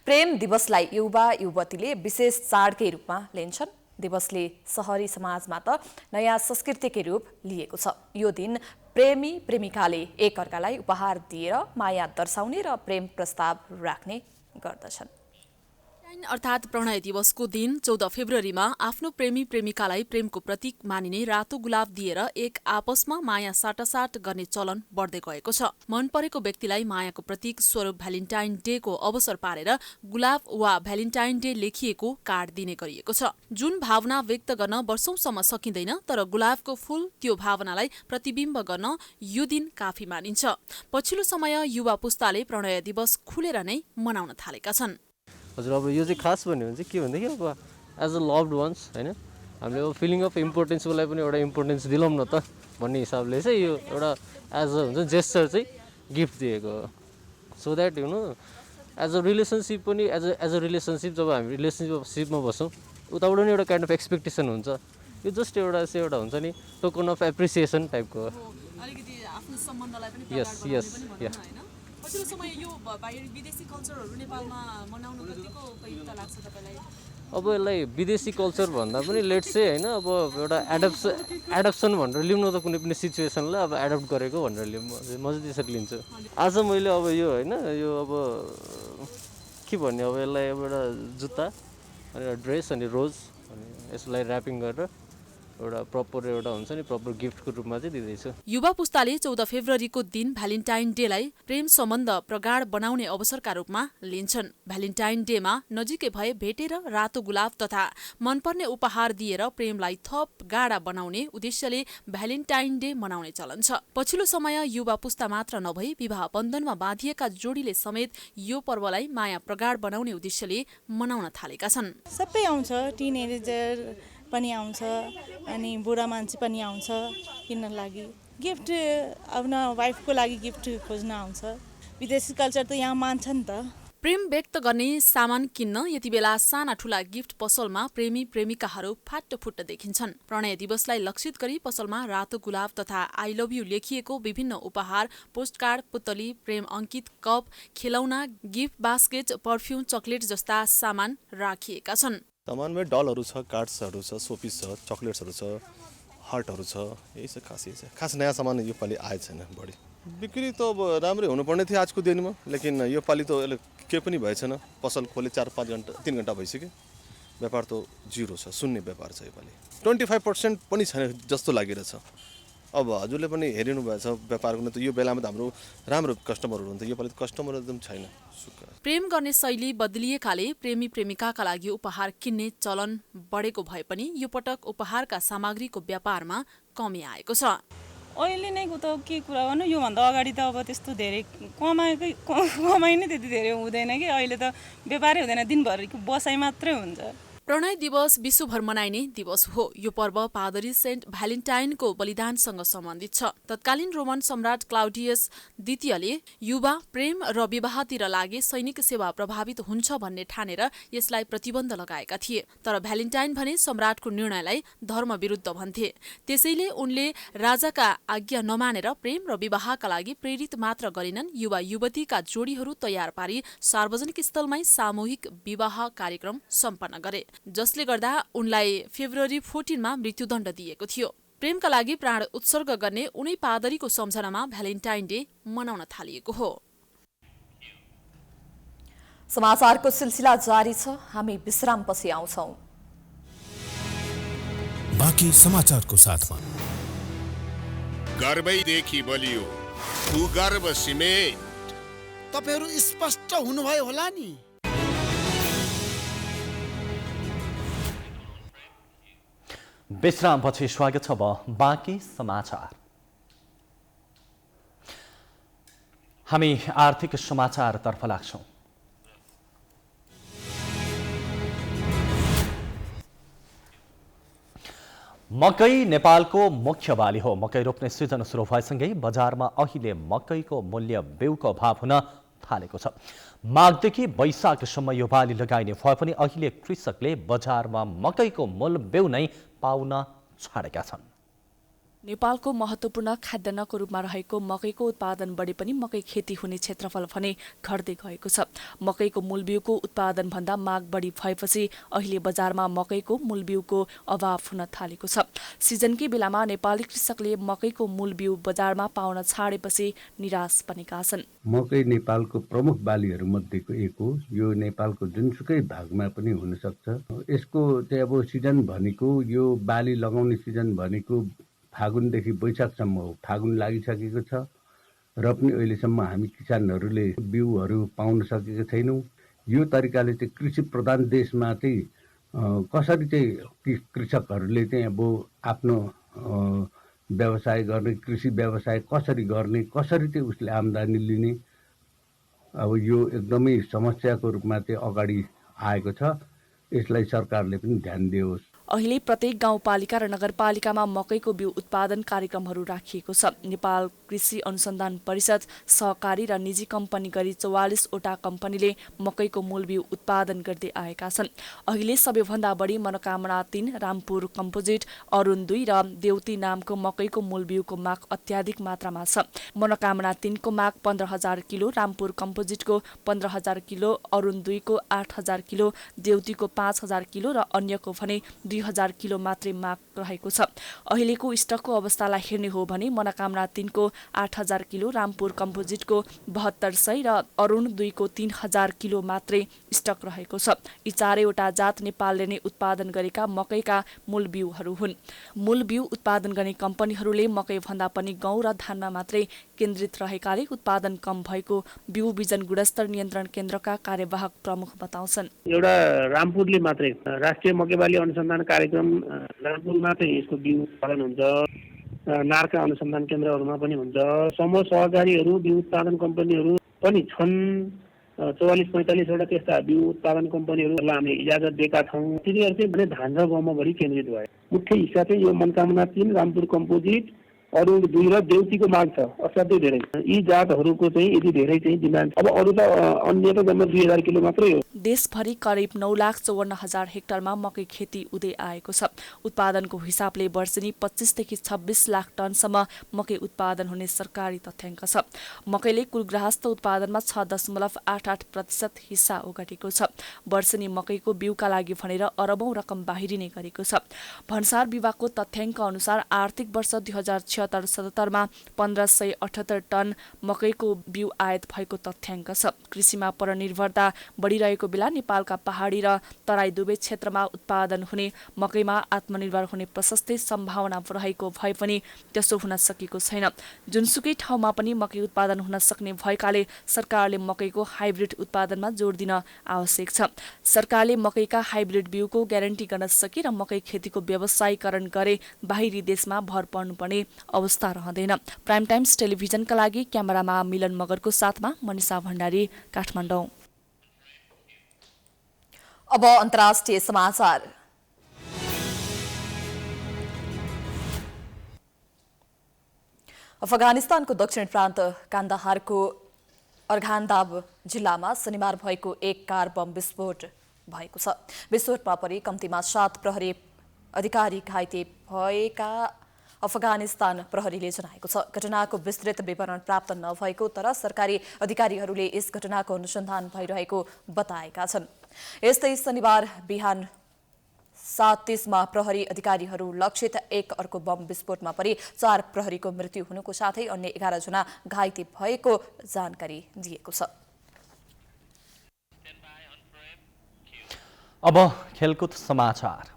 प्रेम दिवसलाई युवा युवतीले विशेष चाडकै रूपमा लिन्छन्। दिवसले सहरी समाजमा त नयाँ संस्कृतिकै रूप लिएको छ। यो दिन प्रेमी प्रेमिकाले एकअर्कालाई उपहार दिएर माया दर्शाउने र प्रेम प्रस्ताव राख्ने गर्दछन्। अर्थात् प्रणय दिवसको दिन 14 फेब्रुअरीमा आफ्नो प्रेमी प्रेमिकालाई प्रेमको प्रतीक मानिने रातो गुलाब दिएर एक आपसमा माया साटासाट गर्ने चलन बढ्दै गएको छ। मन परेको व्यक्तिलाई मायाको प्रतीक स्वरूप भ्यालेन्टाइन डेको अवसर पारेर गुलाब वा भ्यालेन्टाइन डे लेखिएको कार्ड दिने गरिएको छ। जुन भावना व्यक्त गर्न वर्षौंसम्म सकिँदैन, तर गुलाबको फूल त्यो भावनालाई प्रतिबिम्ब गर्न यो दिन काफी मानिन्छ। पछिल्लो समय युवा पुस्ताले प्रणय दिवस खुलेर नै मनाउन थालेका छन्। हजुर, अब यो चाहिँ खास भन्यो भने चाहिँ के भन्दाखेरि अब एज अ लभड वान्स होइन, हामीले अब फिलिङ अफ इम्पोर्टेन्सलाई पनि एउटा इम्पोर्टेन्स दिलाउँ न त भन्ने हिसाबले चाहिँ यो एउटा एज अ हुन्छ जेस्चर चाहिँ गिफ्ट दिएको हो। So that you know as a relationship पनि एज अ रिलेसनसिप जब हामी रिलेसनसिपमा बस्छौँ उताबाट पनि एउटा काइन्ड अफ एक्सपेक्टेसन हुन्छ। यो जस्ट एउटा हुन्छ नि टोकन अफ एप्रिसिएसन टाइपको हो। अलिकति आफ्नो सम्बन्धलाई पनि पछिल्लो समय यो विदेशी कल्चरहरू नेपालमा मनाउन कतिको उपयुक्त लाग्छ तपाईलाई? अब यसलाई विदेशी कल्चर भन्दा पनि लेट्स से होइन, अब एउटा एडप्सन भनेर लिउँ न त कुनै पनि सिचुएसनलाई अब एडप्ट गरेको भनेर लिउँ, म चाहिँ त्यसरी लिन्छु। आज मैले अब यो होइन यो अब के भन्ने अब यसलाई अब एउटा जुत्ता अनि एउटा ड्रेस अनि रोज अनि यसलाई ऱ्यापिङ गरेर एउटा प्रपर एउटा हुन्छ नि प्रपर गिफ्टको रूपमा चाहिँ दिँदैछु। युवा पुस्ताले 14 फेब्रुअरीको दिन भ्यालेन्टाइन डेलाई प्रेम सम्बन्ध प्रगाढ बनाउने अवसरका रूपमा लिन्छन्। भ्यालेन्टाइन डेमा नजिकै भए भेटेर रातो गुलाब तथा मनपर्ने उपहार दिएर प्रेमलाई थप गाढा बनाउने उद्देश्यले भ्यालेन्टाइन डे मनाउने चलन छ। पछिल्लो समय युवा पुस्ता मात्र नभई विवाह बन्धनमा बाँधिएका जोडीले समेत यो पर्वलाई माया प्रगाढ बनाउने उद्देश्यले मनाउन थालेका छन्। सबै आउँछ, टिनेजर पनि आउँछ अनि बुढा मान्छे पनि आउँछ किन्न लागि गिफ्ट, आफ्नो वाइफको लागि गिफ्ट खोज्न आउँछ। विदेशी कल्चर त यहाँ मान्छ नि त। प्रेम व्यक्त गर्ने सामान किन्न यति बेला साना ठूला गिफ्ट पसलमा प्रेमी प्रेमिकाहरू फाटफुट्ट देखिन्छन्। प्रणय दिवसलाई लक्षित गरी पसलमा रातो गुलाब तथा आई लभ यू लेखिएको विभिन्न उपहार, पोस्टकार्ड, पुतली, प्रेम अंकित कप, खेलौना, गिफ्ट बास्केट, पर्फ्युम, चकलेट जस्ता सामान राखिएका छन्। सामानमै डलहरू छ, कार्ड्सहरू छ, सोपिस छ, चकलेट्सहरू छ, हार्टहरू छ, यही छ खास नयाँ सामान योपालि आएको छैन। बढी बिक्री त अब राम्रै हुनुपर्ने थियो आजको दिनमा, लेकिन योपालि त यसले केही पनि भएछैन। पसल खोले 4-5 घन्टा 3 घन्टा भइसक्यो, व्यापार त जिरो छ, शून्य व्यापार छ योपालि। 25% पनि छैन जस्तो लागिरहेछ। अब हजुरले पनि हेरिनु भएछ व्यापार गर्नु त यो बेलामा त हाम्रो राम्रो कस्टमरहरू हुन्थ्यो, योपालि त कस्टमर एकदम छैन। प्रेम गर्ने शैली बदलिएकाले प्रेमी प्रेमिकाका लागि उपहार किन्ने चलन बढेको भए पनि यो पटक उपहारका सामग्रीको व्यापारमा कमी आएको छ। अहिले नै त के कुरा गर्नु, योभन्दा अगाडि त अब त्यस्तो धेरै कमाइ नै त्यति धेरै हुँदैन कि, अहिले त व्यापारै हुँदैन, दिनभरिको बसाइ मात्रै हुन्छ। प्रणय दिवस विश्वभर मनाइने दिवस हो। यो पर्व पादरी सेन्ट भ्यालेन्टाइनको बलिदानसँग सम्बन्धित छ। तत्कालीन रोमन सम्राट क्लाउडियस द्वितीयले युवा प्रेम र विवाहतिर लागे सैनिक सेवा प्रभावित हुन्छ भन्ने ठानेर यसलाई प्रतिबन्ध लगाएका थिए। तर भ्यालेन्टाइन भने सम्राटको निर्णयलाई धर्म विरुद्ध भन्थे। त्यसैले उनले राजाका आज्ञा नमानेर प्रेम र विवाहका लागि प्रेरित मात्र गरिनन्, युवा युवतीका जोडीहरू तयार पारी सार्वजनिक स्थलमै सामूहिक विवाह कार्यक्रम सम्पन्न गरे, जसले गर्दा उनलाई फेब्रुअरी 14 मा मृत्युदण्ड दिएको थियो। प्रेमका लागि प्राण उत्सर्ग गर्ने उनै पादरीको सम्झनामा भ्यालेन्टाइन डे मनाउन थालिएको हो। समाचारको सिलसिला जारी छ, हामी विश्रामपछि आउँछौं। बाँकी समाचारको साथमा गर्वैदेखि बलियो भूगर्भ सिमेन्ट। तपाईहरु स्पष्ट हुनुभयो होला नि। विश्रामपछि स्वागत छ बाँकी समाचार। हामी आर्थिक समाचारतर्फ लाग्छौं। मकै नेपालको मुख्य बाली हो। मकै रोप्ने सिजन सुरु भएसँगै बजारमा अहिले मकैको मूल्य बेउको अभाव हुन थालेको छ। माघदेखि वैशाखसम्म यो बाली लगाइने भए पनि अहिले कृषकले बजारमा मकैको मूल बेउ नै पाउन छाडेका छन्। नेपालको महत्त्वपूर्ण खाद्यान्नको रूपमा रहेको मकैको उत्पादन बढे पनि मकै खेती हुने क्षेत्रफल भने घट्दै गएको छ। मकैको मूल बिउको उत्पादनभन्दा माग बढी भएपछि अहिले बजारमा मकैको मूल बिउको अभाव हुन थालेको छ। सिजनकै बेलामा नेपाली कृषकले मकैको मूल बिउ बजारमा पाउन छाडेपछि निराश बनेका छन्। मकै नेपालको प्रमुख बालीहरू मध्येको एक हो। यो नेपालको जुनसुकै भागमा पनि हुन सक्छ। यसको चाहिँ अब सिजन भनेको यो बाली लगाउने सिजन भनेको फागुनदेखि वैशाखसम्म हो। फागुन लागिसकेको छ र पनि अहिलेसम्म हामी किसानहरूले बिउहरू पाउन सकेका छैनौँ। यो तरिकाले चाहिँ कृषि प्रधान देशमा चाहिँ कसरी चाहिँ कृषकहरूले चाहिँ अब आफ्नो व्यवसाय गर्ने, कृषि व्यवसाय कसरी गर्ने, कसरी चाहिँ उसले आम्दानी लिने, अब यो एकदमै समस्याको रूपमा चाहिँ अगाडि आएको छ। यसलाई सरकारले पनि ध्यान दियोस्। अहिले प्रत्येक गाउँपालिका र नगरपालिकामा मकैको बिउ उत्पादन कार्यक्रमहरू राखिएको छ। नेपाल कृषि अनुसन्धान परिषद, सहकारी र निजी कम्पनी गरी 44वटा कम्पनीले मकैको मूल बिउ उत्पादन गर्दै आएका छन्। अहिले सबैभन्दा बढी मनोकामना 3, रामपुर कम्पोजिट, अरुण 2 र देउती नामको मकैको मूल बिउको माग अत्याधिक मात्रामा छ। मनोकामना 3 को माग 15,000 किलो, रामपुर कम्पोजिटको 15,000 किलो, अरुण 2 को 8,000 किलो, देउतीको 5,000 किलो र अन्यको भने 2,000 किलो मात्रै माग रहेको छ। अहिलेको स्टकको अवस्थालाई हेर्ने हो भने मनोकामना 3 को 8,000 किलो, रामपुर कम्पोजिटको 7200 र अरुण 2 को 3,000 किलो मात्रै स्टक रहेको छ। यी चारैवटा जात नेपालले नै उत्पादन गरेका मकैका मूल बिउहरू हुन्। मूल बिउ उत्पादन गर्ने कम्पनीहरूले मकै भन्दा पनि गहुँ र धानमा मात्रै केन्द्रित रहेकाले उत्पादन कम भएको बिउ बिजन गुणस्तर नियन्त्रण केन्द्रका कार्यवाहक प्रमुख बताउँछन्। एउटा रामपुरले मात्रै राष्ट्रिय मकै बाली अनुसन्धान कार्यक्रम रामपुरमा चाहिँ यसको बिउ उत्पादन हुन्छ। नार्का अनुसन्धान केन्द्रहरूमा पनि हुन्छ। समूह सहकारीहरू, बिउ उत्पादन कम्पनीहरू पनि छन्। 44-45वटा त्यस्ता बिउ उत्पादन कम्पनीहरूलाई हामीले इजाजत दिएका छौँ। तिनीहरू चाहिँ भने धान र गहुँमा बढी केन्द्रित भए। मुख्य हिस्सा चाहिँ यो मनोकामना 3, रामपुर कम्पोजिट, अरुण 2 र देउतीको माग छ असाध्यै धेरै। यी जातहरूको चाहिँ यति धेरै चाहिँ डिमान्ड। अब अरू त अन्य त जम्मा 2,000 किलो मात्रै हो। देशभरि करिब 9,54,000 हेक्टरमा मकै खेती हुँदै आएको छ। उत्पादनको हिसाबले वर्षेनी 25 देखि 26 लाख टनसम्म मकै उत्पादन हुने सरकारी तथ्याङ्क छ। मकैले कुल गृहस्थ उत्पादनमा 6.88% हिस्सा ओगटेको छ। वर्षेनी मकैको बिउका लागि भनेर अरबौं रकम बाहिरिने गरेको छ। भन्सार विभागको तथ्याङ्क अनुसार आर्थिक वर्ष 2076-77मा 1578 टन मकैको बिउ आयात भएको तथ्याङ्क छ। कृषिमा परनिर्भरता बढिरहेको बेला नेपालका पहाडी र तराई दुवै क्षेत्रमा उत्पादन हुने मकैमा आत्मनिर्भर हुने प्रशस्तै सम्भावना रहेको भए पनि त्यसो हुन सकेको छैन। जुनसुकै ठाउँमा पनि मकै उत्पादन हुन सक्ने भएकाले सरकारले मकैको हाइब्रिड उत्पादनमा जोड दिन आवश्यक छ। सरकारले मकैका हाइब्रिड बिउको ग्यारेन्टी गर्न सके र मकै खेतीको व्यवसायीकरण गरे बाहिरी देशमा भर पर्नुपर्ने अवस्था रहँदैन। प्राइम टाइम्स टेलिभिजनका लागि क्यामेरामा मिलन मगरको साथमा मनिषा भण्डारी, काठमाडौँ। अब अन्तर्राष्ट्रिय समाचार। अफगानिस्तानको दक्षिण प्रान्त कान्दाहारको अर्घान्दाब जिल्लामा शनिबार भएको एक कार बम विस्फोट भएको छ। विस्फोटमा परि कम्तीमा 7 प्रहरी अधिकारी घाइते भएका अफगानिस्तान प्रहरीले जनाएको छ। घटनाको विस्तृत विवरण प्राप्त नभएको तर सरकारी अधिकारीहरूले यस घटनाको अनुसन्धान भइरहेको बताएका छन्। यस्तै शनिबार बिहान 7:30 मा प्रहरी अधिकारीहरू लक्षित एक अर्को बम विस्फोटमा परि 4 प्रहरीको मृत्यु हुनुको साथै अन्य 11 जना घाइते भएको जानकारी दिएको छ। अब खेलकुद समाचार।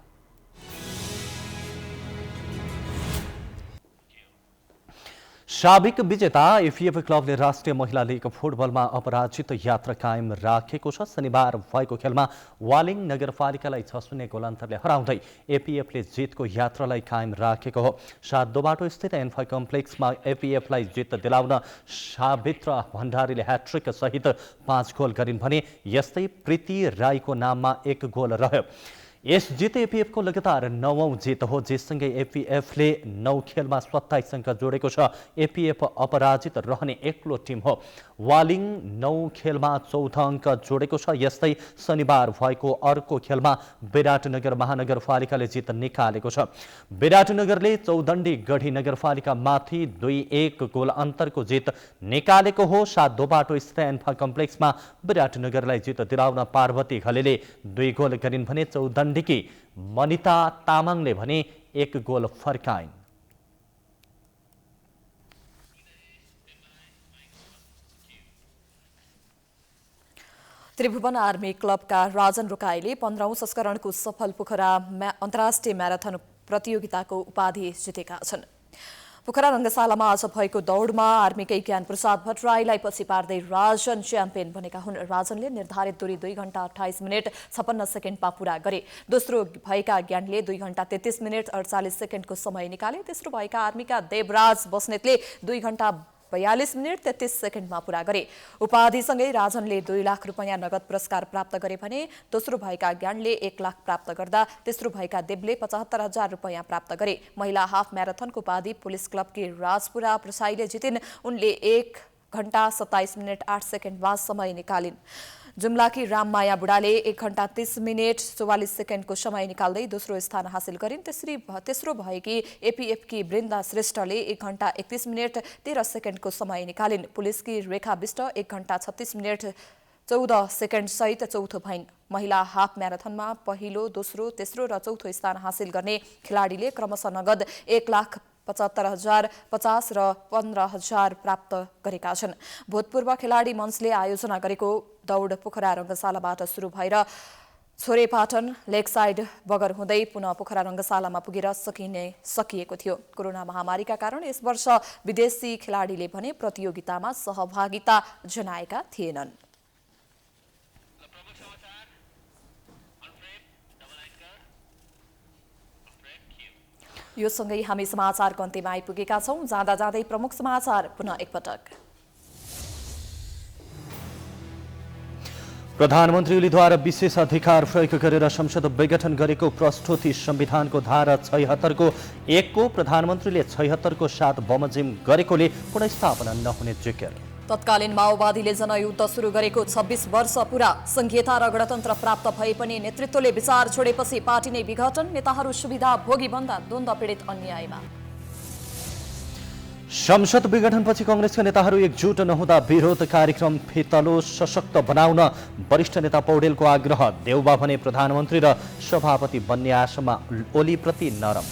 साबिक विजेता एफएफ क्लबले राष्ट्रिय महिला लीग फुटबलमा अपराजित यात्रा कायम राखेको छ। शनिबार भएको खेलमा वालिङ नगरपालिकालाई 6-0 गोल अन्तरले हराउँदै एपीएफले जितको यात्रालाई कायम राखेको हो। 7 बाटो स्थित एन्फाई कम्प्लेक्समा एपीएफलाई जित दिलाउन सावित्र भण्डारीले ह्याट्रिक सहित 5 गोल गरिन् भने यस्तै प्रीति राईको नाममा 1 गोल रह्यो। यस जित एपीएफको लगातार 9औं जित हो, जससँगै एपीएफले 9 खेलमा 27 अङ्क जोडेको छ। एपीएफ अपराजित रहने एक्लो टिम हो। वालिङ 9 खेलमा 14 अङ्क जोडेको छ। यस्तै शनिबार भएको अर्को खेलमा विराटनगर महानगरपालिकाले जित निकालेको छ। विराटनगरले चौदण्डी गढी नगरपालिकामाथि 2-1 गोल अन्तरको जित निकालेको हो। 7 दोबाटो स्ट्यान्फा कम्प्लेक्समा विराटनगरलाई जित दिलाउन पार्वती घलेले 2 गोल गरिन् भने चौदण्डीकी मनिता तामाङले भने 1 गोल फर्काइन्। त्रिभुवन आर्मी क्लबका राजन रोकाईले 15औं संस्करणको सफल पोखरा अन्तर्राष्ट्रिय म्याराथन प्रतियोगिताको उपाधि जितेका छन्। पोखरा रङ्गशालामा आज भएको दौडमा आर्मीकै ज्ञान प्रसाद भट्टराईलाई पछि पार्दै राजन च्याम्पियन बनेका हुन्। राजनले निर्धारित दूरी 2 घण्टा 28 मिनट 56 सेकेन्डमा पूरा गरे। दोस्रो भएका ज्ञानले 2 घण्टा 33 मिनट 48 सेकेन्डको समय निकाले। तेस्रो भएका आर्मीका देवराज बस्नेतले 2 घण्टा 42 मिनट 33 सेकेन्डमा पूरा गरे। उपाधिसँगै राजनले 2 लाख रुपैयाँ नगद पुरस्कार प्राप्त गरे भने दोस्रो भएका ज्ञानले 1 लाख प्राप्त गर्दा तेस्रो भएका देवले 75,000 रुपैयाँ प्राप्त गरे। महिला हाफ म्याराथनको उपाधि पुलिस क्लबकी राजपुरा प्रसाईले जितिन्। उनले 1 घण्टा 27 मिनट 8 सेकेन्डमा समय निकालिन्। जुम्लाकी राममाया बुढाले 1 घण्टा 30 मिनट 44 सेकेन्डको समय निकाल्दै दोस्रो स्थान हासिल गरिन्। तेस्रो भएकी एपीएफकी वृन्दा श्रेष्ठले 1 घण्टा 31 मिनट 13 सेकेन्डको समय निकालिन्। पुलिसकी रेखा विष्ट 1 घण्टा 36 मिनट 14 सेकेन्ड सहित चौथो भइन्। महिला हाफ म्याराथनमा पहिलो, दोस्रो, तेस्रो र चौथो स्थान हासिल गर्ने खेलाडीले क्रमशः नगद 1,75,000, 50 र 15,000 प्राप्त गरेका छन्। भूतपूर्व खेलाडी मञ्चले आयोजना गरेको दौड पोखरा रङ्गशालाबाट सुरु भएर छोरेपाटन लेकसाइड बगर हुँदै पुनः पोखरा रङ्गशालामा पुगेर सकिएको थियो। कोरोना महामारीका कारण यस वर्ष विदेशी खेलाडीले भने प्रतियोगितामा सहभागिता जनाएका थिएनन्। यो सँगै हामी समाचारको अन्त्यमा आइपुगेका छौं। जाँदा जाँदै प्रमुख समाचार पुनः एकपटक। प्रधानमन्त्री ओलीद्वारा विशेष अधिकार प्रयोग गरेर संसद विघटन गरेको प्रस्तुति संविधानको धारा 76 को 1 को प्रधानमन्त्रीले 76 को 7 बमोजिम गरेकोले पुनर्स्थापना नहुने जिकिर। तत्कालीन माओवादीले जनयुद्ध सुरु गरेको 26 वर्ष पूरा। संघीयता र गणतन्त्र प्राप्त भए पनि नेतृत्वले विचार छोडेपछि पार्टी नै विघटन। नेताहरू सुविधा भोगी बन्दा द्वन्द्व पीडित अन्यायमा। संसद विघटनपछि कांग्रेसका नेताहरू एकजुट नहुँदा विरोध कार्यक्रम फितलो सशक्त बनाउन वरिष्ठ नेता पौडेलको आग्रह। देउबा भने प्रधानमन्त्री र सभापति बन्ने आशामा ओलीप्रति नरम।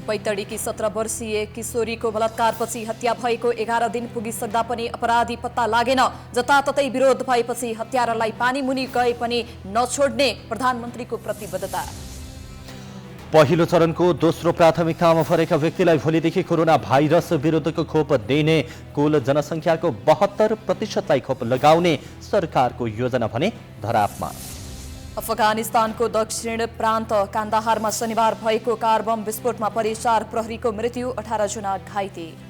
बैतडीकी 17 वर्षीय किशोरीको बलात्कारपछि हत्या भएको 11 दिन पुगिसक्दा पनि अपराधी पत्ता लागेन। जताततै विरोध भएपछि हत्यारालाई पानी मुनि गए पनि नछोड्ने प्रधानमन्त्रीको प्रतिबद्धता। पहिलो चरणको दोस्रो प्राथमिकतामा परेका व्यक्तिलाई भोलिदेखि कोरोना भाइरस विरुद्धको खोप दिने। कुल जनसङ्ख्याको 72% खोप लगाउने सरकारको योजना भने धरापमा। अफगानिस्तानको दक्षिण प्रान्त कान्दाहारमा शनिबार भएको कार बम विस्फोटमा परि 4 प्रहरीको मृत्यु, 18 जना घाइते।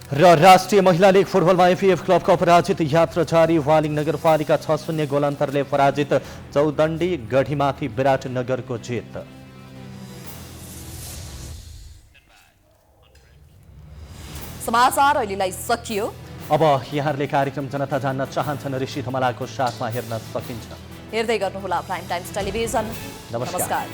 र राष्ट्रिय महिला लीग फुटबलमा एपीएफ क्लबको अपराजित यात्रा जारी। वालिङ नगरपालिका 6-0 गोल अन्तरले पराजित। चौदण्डी गढीमाथि विराटनगरको जित। समाचार अहिलेलाई सकियो। अब यहाँहरूले कार्यक्रम जनता जान्न चाहन्छन् ऋषि धमलाको साथमा हेर्न सकिन्छ। हेर्दै गर्नुहोला प्राइम टाइम्स टेलिभिजन। नमस्कार।